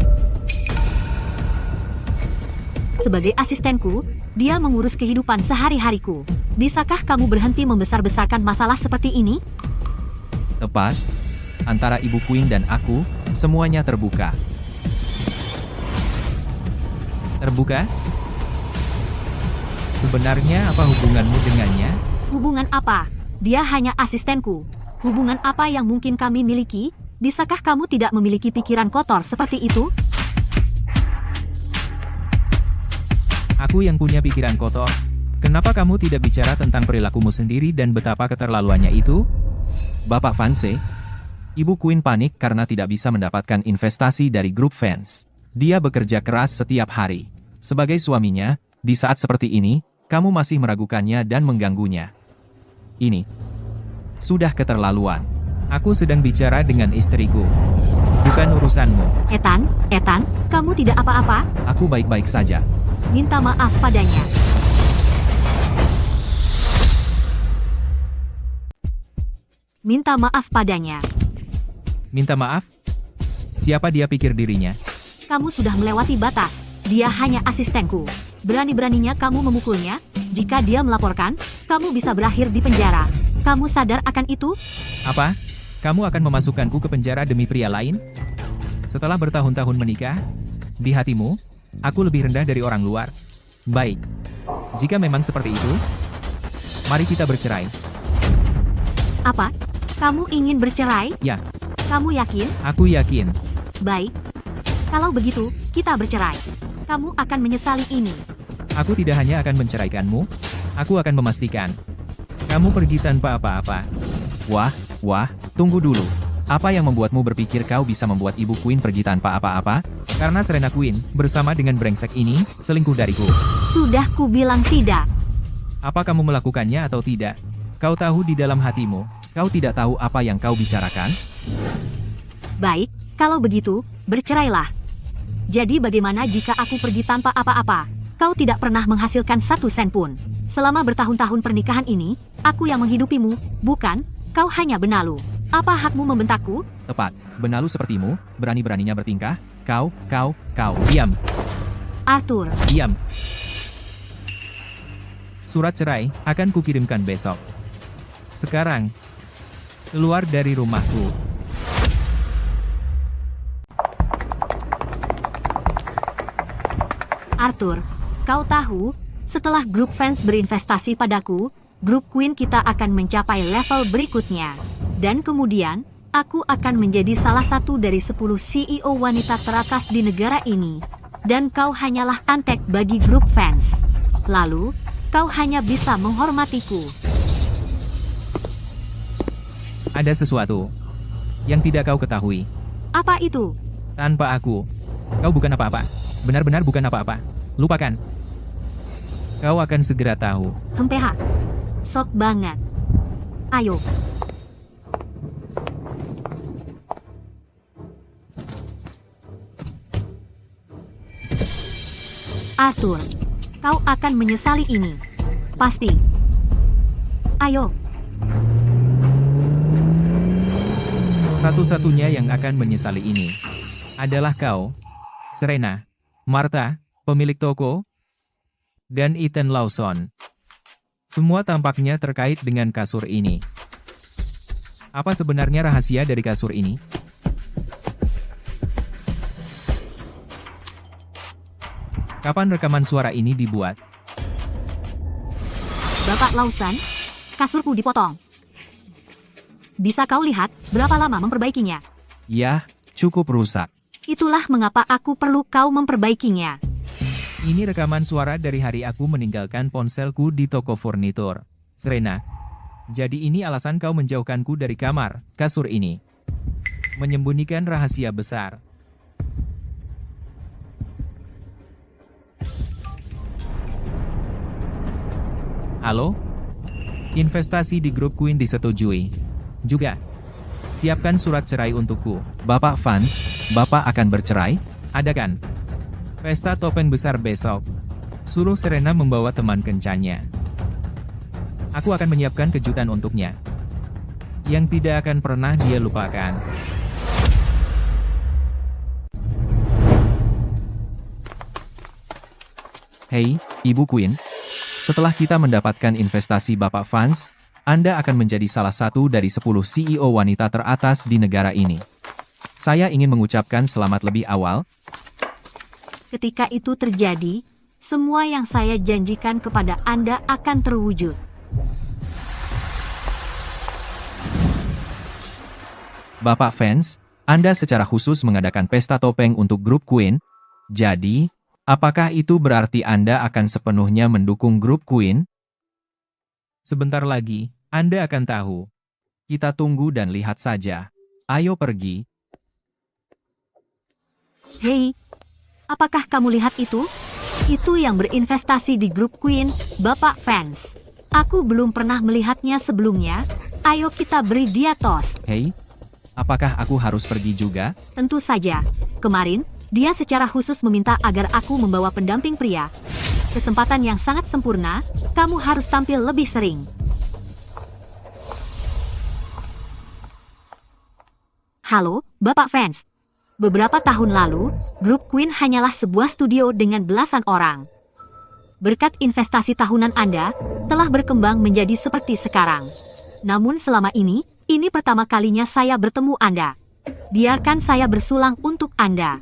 Sebagai asistenku, dia mengurus kehidupan sehari-hariku. Bisakah kamu berhenti membesar-besarkan masalah seperti ini? Tepat. Antara Ibu Queen dan aku, semuanya terbuka. Terbuka? Sebenarnya apa hubunganmu dengannya? Hubungan apa? Dia hanya asistenku. Hubungan apa yang mungkin kami miliki? Bisakah kamu tidak memiliki pikiran kotor seperti itu? Aku yang punya pikiran kotor. Kenapa kamu tidak bicara tentang perilakumu sendiri dan betapa keterlaluannya itu? Bapak Vance, Ibu Queen panik karena tidak bisa mendapatkan investasi dari grup fans. Dia bekerja keras setiap hari. Sebagai suaminya, di saat seperti ini, kamu masih meragukannya dan mengganggunya. Ini sudah keterlaluan. Aku sedang bicara dengan istriku. Bukan urusanmu. Ethan, kamu tidak apa-apa? Aku baik-baik saja. Minta maaf padanya. Minta maaf padanya. Minta maaf? Siapa dia pikir dirinya? Kamu sudah melewati batas. Dia hanya asistenku. Berani-beraninya kamu memukulnya? Jika dia melaporkan, kamu bisa berakhir di penjara. Kamu sadar akan itu? Apa? Kamu akan memasukkanku ke penjara demi pria lain? Setelah bertahun-tahun menikah, di hatimu, aku lebih rendah dari orang luar. Baik. Jika memang seperti itu, mari kita bercerai. Apa? Kamu ingin bercerai? Ya, Kamu yakin? aku yakin. Baik. Kalau begitu, kita bercerai. Kamu akan menyesali ini. Aku tidak hanya akan menceraikanmu, aku akan memastikan kamu pergi tanpa apa-apa. Wah, tunggu dulu. Apa yang membuatmu berpikir kau bisa membuat Ibu Queen pergi tanpa apa-apa? Karena Serena Queen, bersama dengan brengsek ini, selingkuh dariku. Sudah kubilang tidak. Apa kamu melakukannya atau tidak? Kau tahu di dalam hatimu. Kau tidak tahu apa yang kau bicarakan? Baik, kalau begitu, bercerailah. Jadi bagaimana jika aku pergi tanpa apa-apa? Kau tidak pernah menghasilkan 1 sen pun. Selama bertahun-tahun pernikahan ini, aku yang menghidupimu, bukan? Kau hanya benalu. Apa hakmu membentakku? Tepat. Benalu sepertimu, berani-beraninya bertingkah. Kau. Diam, Arthur, diam. Surat cerai akan kukirimkan besok. Sekarang, keluar dari rumahku. Arthur, kau tahu, setelah grup fans berinvestasi padaku, grup Queen kita akan mencapai level berikutnya. Dan kemudian, aku akan menjadi salah satu dari 10 CEO wanita teratas di negara ini. Dan kau hanyalah antek bagi grup fans. Lalu, kau hanya bisa menghormatiku. Ada sesuatu yang tidak kau ketahui. Apa itu? Tanpa aku, kau bukan apa-apa. Benar-benar bukan apa-apa. Lupakan. Kau akan segera tahu. Hempeha. Sok banget. Ayo. Arthur, kau akan menyesali ini. Pasti. Ayo. Satu-satunya yang akan menyesali ini adalah kau, Serena, Martha, pemilik toko, dan Ethan Lawson. Semua tampaknya terkait dengan kasur ini. Apa sebenarnya rahasia dari kasur ini? Kapan rekaman suara ini dibuat? Bapak Lawson, kasurku dipotong. Bisa kau lihat berapa lama memperbaikinya? Yah, cukup rusak. Itulah mengapa aku perlu kau memperbaikinya. Ini rekaman suara dari hari aku meninggalkan ponselku di toko furnitur. Serena, jadi ini alasan kau menjauhkanku dari kamar, kasur ini. Menyembunyikan rahasia besar. Halo? Investasi di grup Queen disetujui. Juga. Siapkan surat cerai untukku. Bapak Vance, Bapak akan bercerai? Adakan pesta topeng besar besok. Suruh Serena membawa teman kencannya. Aku akan menyiapkan kejutan untuknya. Yang tidak akan pernah dia lupakan. Hei, Ibu Queen. Setelah kita mendapatkan investasi Bapak Vance, Anda akan menjadi salah satu dari 10 CEO wanita teratas di negara ini. Saya ingin mengucapkan selamat lebih awal. Ketika itu terjadi, semua yang saya janjikan kepada Anda akan terwujud. Bapak Vance, Anda secara khusus mengadakan pesta topeng untuk grup Queen. Jadi, apakah itu berarti Anda akan sepenuhnya mendukung grup Queen? Sebentar lagi, Anda akan tahu. Kita tunggu dan lihat saja. Ayo pergi. Hei, apakah kamu lihat itu? Itu yang berinvestasi di grup Queen, Bapak Vance. Aku belum pernah melihatnya sebelumnya. Ayo kita beri dia tos. Hei, apakah aku harus pergi juga? Tentu saja. Kemarin, dia secara khusus meminta agar aku membawa pendamping pria. Kesempatan yang sangat sempurna, kamu harus tampil lebih sering. Halo, Bapak Vance. Beberapa tahun lalu, grup Queen hanyalah sebuah studio dengan belasan orang. Berkat investasi tahunan Anda, telah berkembang menjadi seperti sekarang. Namun selama ini pertama kalinya saya bertemu Anda. Biarkan saya bersulang untuk Anda.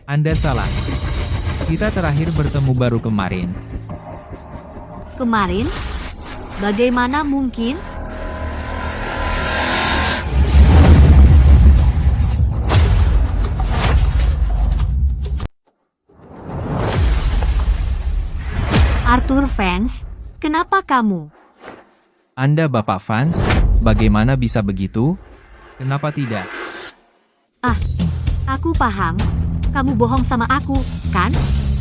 Anda salah. Kita terakhir bertemu baru kemarin. Kemarin? Bagaimana mungkin? Arthur Vance, kenapa kamu? Anda Bapak Vance, bagaimana bisa begitu? Kenapa tidak? Aku paham. Kamu bohong sama aku, kan?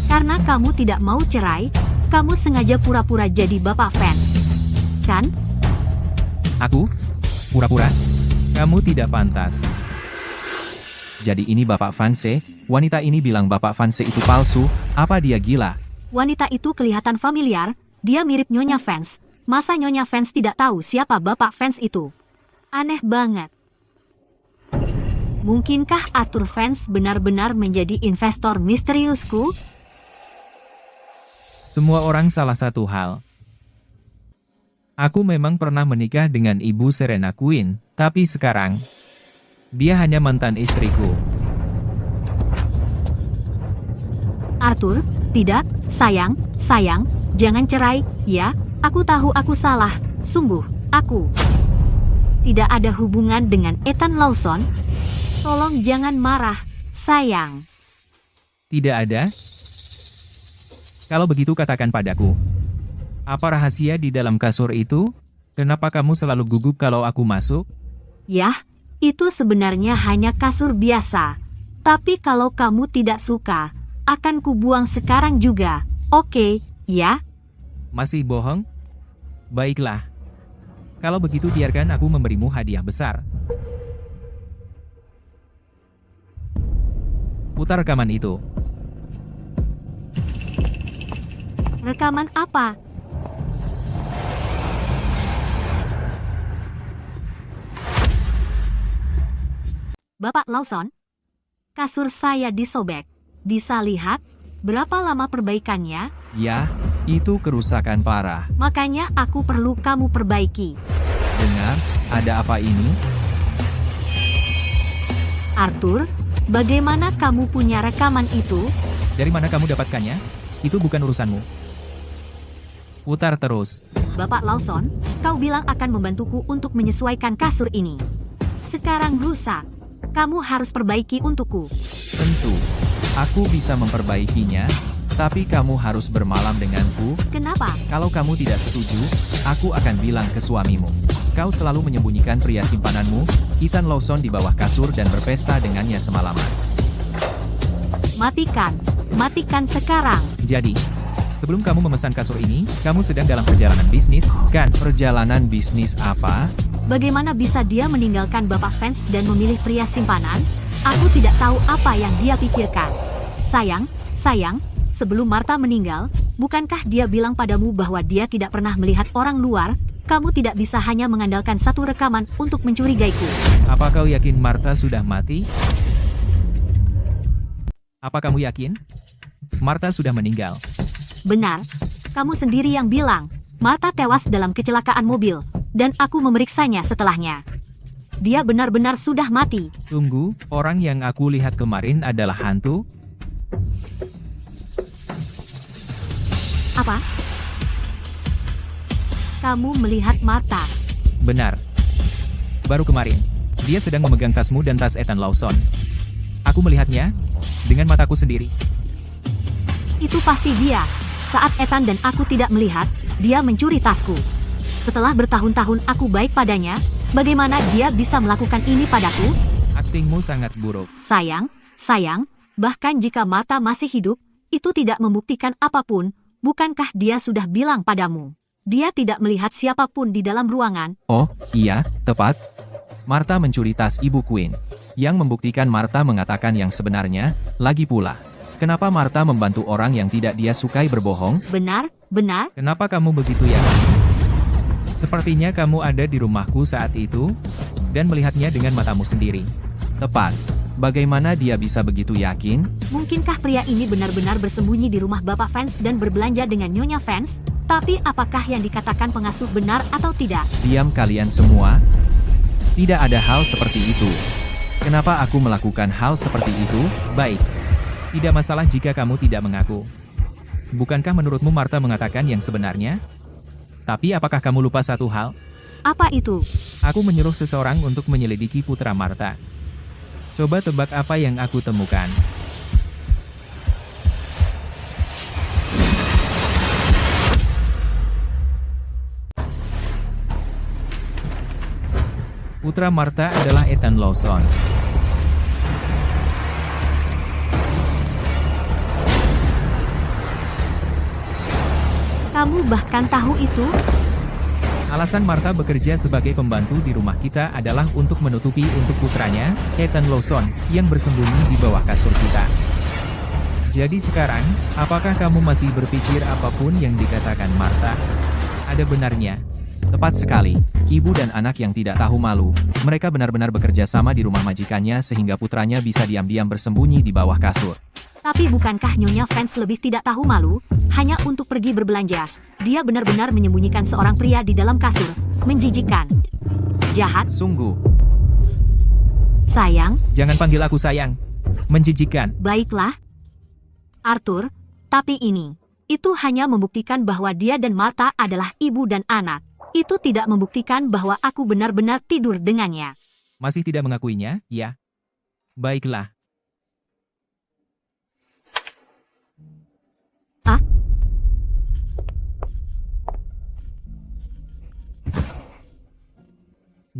Karena kamu tidak mau cerai, kamu sengaja pura-pura jadi Bapak Vance. Kan? Aku? Pura-pura? Kamu tidak pantas. Jadi ini Bapak Vance, wanita ini bilang Bapak Vance itu palsu, apa dia gila? Wanita itu kelihatan familiar, dia mirip Nyonya Vance. Masa Nyonya Vance tidak tahu siapa Bapak Vance itu? Aneh banget. Mungkinkah Arthur Vance benar-benar menjadi investor misteriusku? Semua orang salah satu hal. Aku memang pernah menikah dengan Ibu Serena Queen, tapi sekarang, dia hanya mantan istriku. Arthur, tidak, sayang, jangan cerai, ya, aku tahu aku salah, sungguh, aku tidak ada hubungan dengan Ethan Lawson. Tolong jangan marah, sayang. Tidak ada? Kalau begitu katakan padaku. Apa rahasia di dalam kasur itu? Kenapa kamu selalu gugup kalau aku masuk? Yah, itu sebenarnya hanya kasur biasa. Tapi kalau kamu tidak suka, akan kubuang sekarang juga. Oke, ya? Masih bohong? Baiklah. Kalau begitu biarkan aku memberimu hadiah besar. Putar rekaman itu. Rekaman apa? Bapak Lawson, kasur saya disobek. Bisa lihat berapa lama perbaikannya? Ya, itu kerusakan parah. Makanya aku perlu kamu perbaiki. Dengar, ada apa ini? Arthur, bagaimana kamu punya rekaman itu? Dari mana kamu dapatkannya? Itu bukan urusanmu. Putar terus. Bapak Lawson, kau bilang akan membantuku untuk menyesuaikan kasur ini. Sekarang rusak. Kamu harus perbaiki untukku. Tentu, aku bisa memperbaikinya, tapi kamu harus bermalam denganku. Kenapa? Kalau kamu tidak setuju, aku akan bilang ke suamimu. Kau selalu menyembunyikan pria simpananmu, Ethan Lawson di bawah kasur dan berpesta dengannya semalaman. Matikan. Matikan sekarang. Jadi, sebelum kamu memesan kasur ini, kamu sedang dalam perjalanan bisnis, kan? Perjalanan bisnis apa? Bagaimana bisa dia meninggalkan Bapak Vance dan memilih pria simpanan? Aku tidak tahu apa yang dia pikirkan. Sayang, sebelum Martha meninggal, bukankah dia bilang padamu bahwa dia tidak pernah melihat orang luar? Kamu tidak bisa hanya mengandalkan satu rekaman untuk mencurigaiku. Apa kau yakin Martha sudah mati? Apa kamu yakin? Martha sudah meninggal. Benar, kamu sendiri yang bilang. Martha tewas dalam kecelakaan mobil, dan aku memeriksanya setelahnya. Dia benar-benar sudah mati. Tunggu, orang yang aku lihat kemarin adalah hantu? Apa? Kamu melihat Martha? Benar. Baru kemarin, dia sedang memegang tasmu dan tas Ethan Lawson. Aku melihatnya dengan mataku sendiri. Itu pasti dia. Saat Ethan dan aku tidak melihat, dia mencuri tasku. Setelah bertahun-tahun aku baik padanya, bagaimana dia bisa melakukan ini padaku? Aktingmu sangat buruk. Sayang, bahkan jika Martha masih hidup, itu tidak membuktikan apapun. Bukankah dia sudah bilang padamu? Dia tidak melihat siapapun di dalam ruangan. Oh, iya, tepat. Martha mencuri tas Ibu Queen. Yang membuktikan Martha mengatakan yang sebenarnya, lagi pula. Kenapa Martha membantu orang yang tidak dia sukai berbohong? Benar? Kenapa kamu begitu yakin? Sepertinya kamu ada di rumahku saat itu, dan melihatnya dengan matamu sendiri. Tepat. Bagaimana dia bisa begitu yakin? Mungkinkah pria ini benar-benar bersembunyi di rumah Bapak Vance dan berbelanja dengan Nyonya Vance? Tapi apakah yang dikatakan pengasuh benar atau tidak? Diam kalian semua. Tidak ada hal seperti itu. Kenapa aku melakukan hal seperti itu? Baik. Tidak masalah jika kamu tidak mengaku. Bukankah menurutmu Martha mengatakan yang sebenarnya? Tapi apakah kamu lupa satu hal? Apa itu? Aku menyuruh seseorang untuk menyelidiki putra Martha. Coba tebak apa yang aku temukan. Putra Martha adalah Ethan Lawson. Kamu bahkan tahu itu? Alasan Martha bekerja sebagai pembantu di rumah kita adalah untuk menutupi untuk putranya, Ethan Lawson, yang bersembunyi di bawah kasur kita. Jadi sekarang, apakah kamu masih berpikir apapun yang dikatakan Martha ada benarnya? Tepat sekali. Ibu dan anak yang tidak tahu malu. Mereka benar-benar bekerja sama di rumah majikannya sehingga putranya bisa diam-diam bersembunyi di bawah kasur. Tapi bukankah Nyonya Vance lebih tidak tahu malu? Hanya untuk pergi berbelanja. Dia benar-benar menyembunyikan seorang pria di dalam kasur. Menjijikan. Jahat. Sungguh. Sayang. Jangan panggil aku sayang. Menjijikan. Baiklah. Arthur, tapi ini. Itu hanya membuktikan bahwa dia dan Martha adalah ibu dan anak. Itu tidak membuktikan bahwa aku benar-benar tidur dengannya. Masih tidak mengakuinya, ya? Baiklah.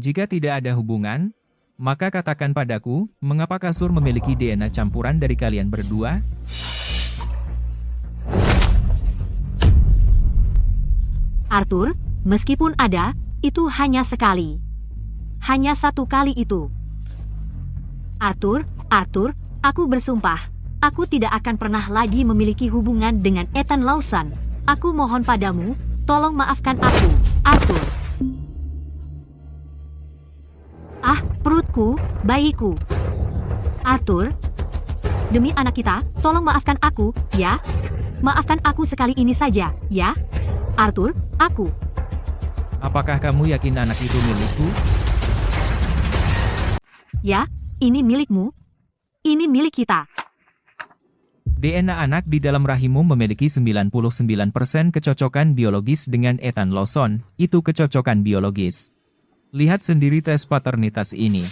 Jika tidak ada hubungan, maka katakan padaku, mengapa kasur memiliki DNA campuran dari kalian berdua? Arthur, meskipun ada, itu hanya sekali. Hanya satu kali itu. Arthur, aku bersumpah, aku tidak akan pernah lagi memiliki hubungan dengan Ethan Lawson. Aku mohon padamu, tolong maafkan aku, Arthur. Ah, perutku, bayiku. Arthur, demi anak kita, tolong maafkan aku, ya. Maafkan aku sekali ini saja, ya. Arthur, aku. Apakah kamu yakin anak itu milikku? Ya, ini milikmu. Ini milik kita. DNA anak di dalam rahimmu memiliki 99% kecocokan biologis dengan Ethan Lawson, itu kecocokan biologis. Lihat sendiri tes paternitas ini.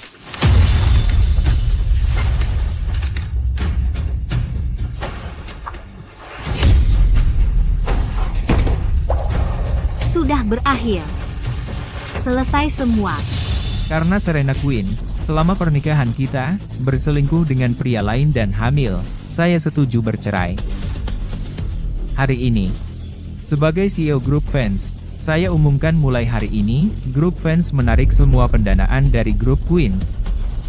Sudah berakhir. Selesai semua. Karena Serena Queen, selama pernikahan kita, berselingkuh dengan pria lain dan hamil, saya setuju bercerai. Hari ini, sebagai CEO Grup Fans, saya umumkan mulai hari ini, Grup Fans menarik semua pendanaan dari Grup Queen,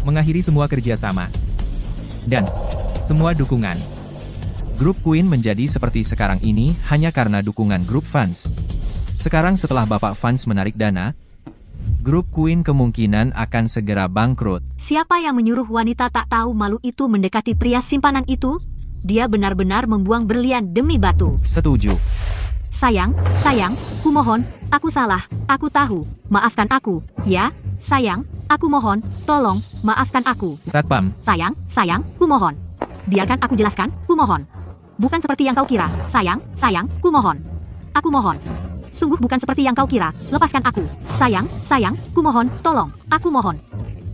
mengakhiri semua kerjasama, dan semua dukungan. Grup Queen menjadi seperti sekarang ini hanya karena dukungan grup fans. Sekarang setelah Bapak Fans menarik dana, Grup Queen kemungkinan akan segera bangkrut. Siapa yang menyuruh wanita tak tahu malu itu mendekati pria simpanan itu? Dia benar-benar membuang berlian demi batu. Setuju. Sayang, kumohon, aku salah, aku tahu, maafkan aku, ya, sayang, aku mohon, tolong, maafkan aku. Satpam, Sayang, kumohon. Biarkan aku jelaskan, kumohon. Bukan seperti yang kau kira, sayang, kumohon. Aku mohon. Sungguh bukan seperti yang kau kira, lepaskan aku. Sayang, kumohon, tolong, aku mohon.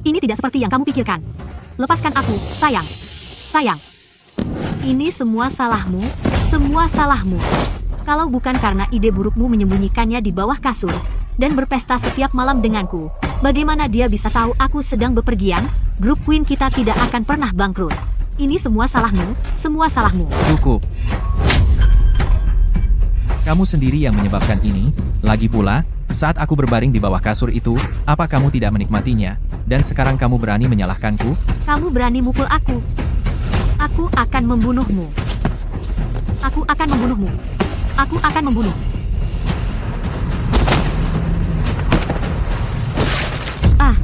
Ini tidak seperti yang kamu pikirkan. Lepaskan aku, sayang. Ini semua salahmu, semua salahmu. Kalau bukan karena ide burukmu menyembunyikannya di bawah kasur, dan berpesta setiap malam denganku, bagaimana dia bisa tahu aku sedang bepergian? Grup Queen kita tidak akan pernah bangkrut. Ini semua salahmu, semua salahmu. Cukup. Kamu sendiri yang menyebabkan ini. Lagi pula, saat aku berbaring di bawah kasur itu, apa kamu tidak menikmatinya? Dan sekarang kamu berani menyalahkanku? Kamu berani mukul aku. Aku akan membunuhmu. Aku akan membunuhmu. Aku akan membunuh. Ah.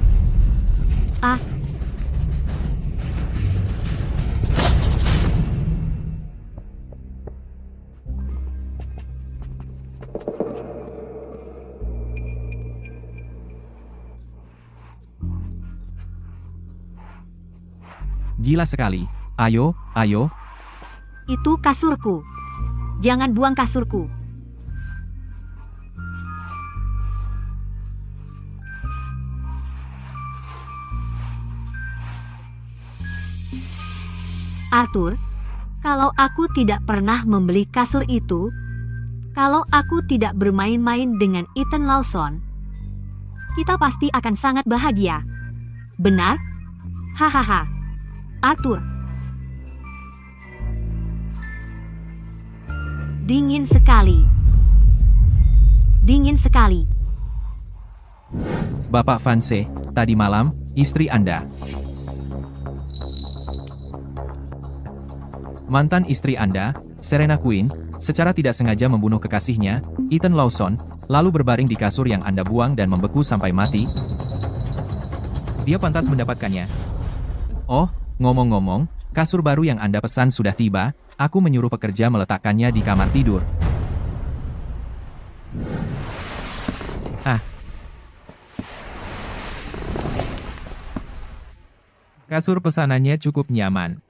Gila sekali. Ayo. Itu kasurku. Jangan buang kasurku. Arthur, kalau aku tidak pernah membeli kasur itu, kalau aku tidak bermain-main dengan Ethan Lawson, kita pasti akan sangat bahagia. Benar? Hahaha. Arthur. Dingin sekali. Dingin sekali. Bapak Fanse, tadi malam, istri Anda. Mantan istri Anda, Serena Queen, secara tidak sengaja membunuh kekasihnya, Ethan Lawson, lalu berbaring di kasur yang Anda buang dan membeku sampai mati. dia pantas mendapatkannya. Oh, ngomong-ngomong, kasur baru yang Anda pesan sudah tiba, aku menyuruh pekerja meletakkannya di kamar tidur. Kasur pesanannya cukup nyaman.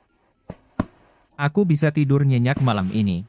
Aku bisa tidur nyenyak malam ini.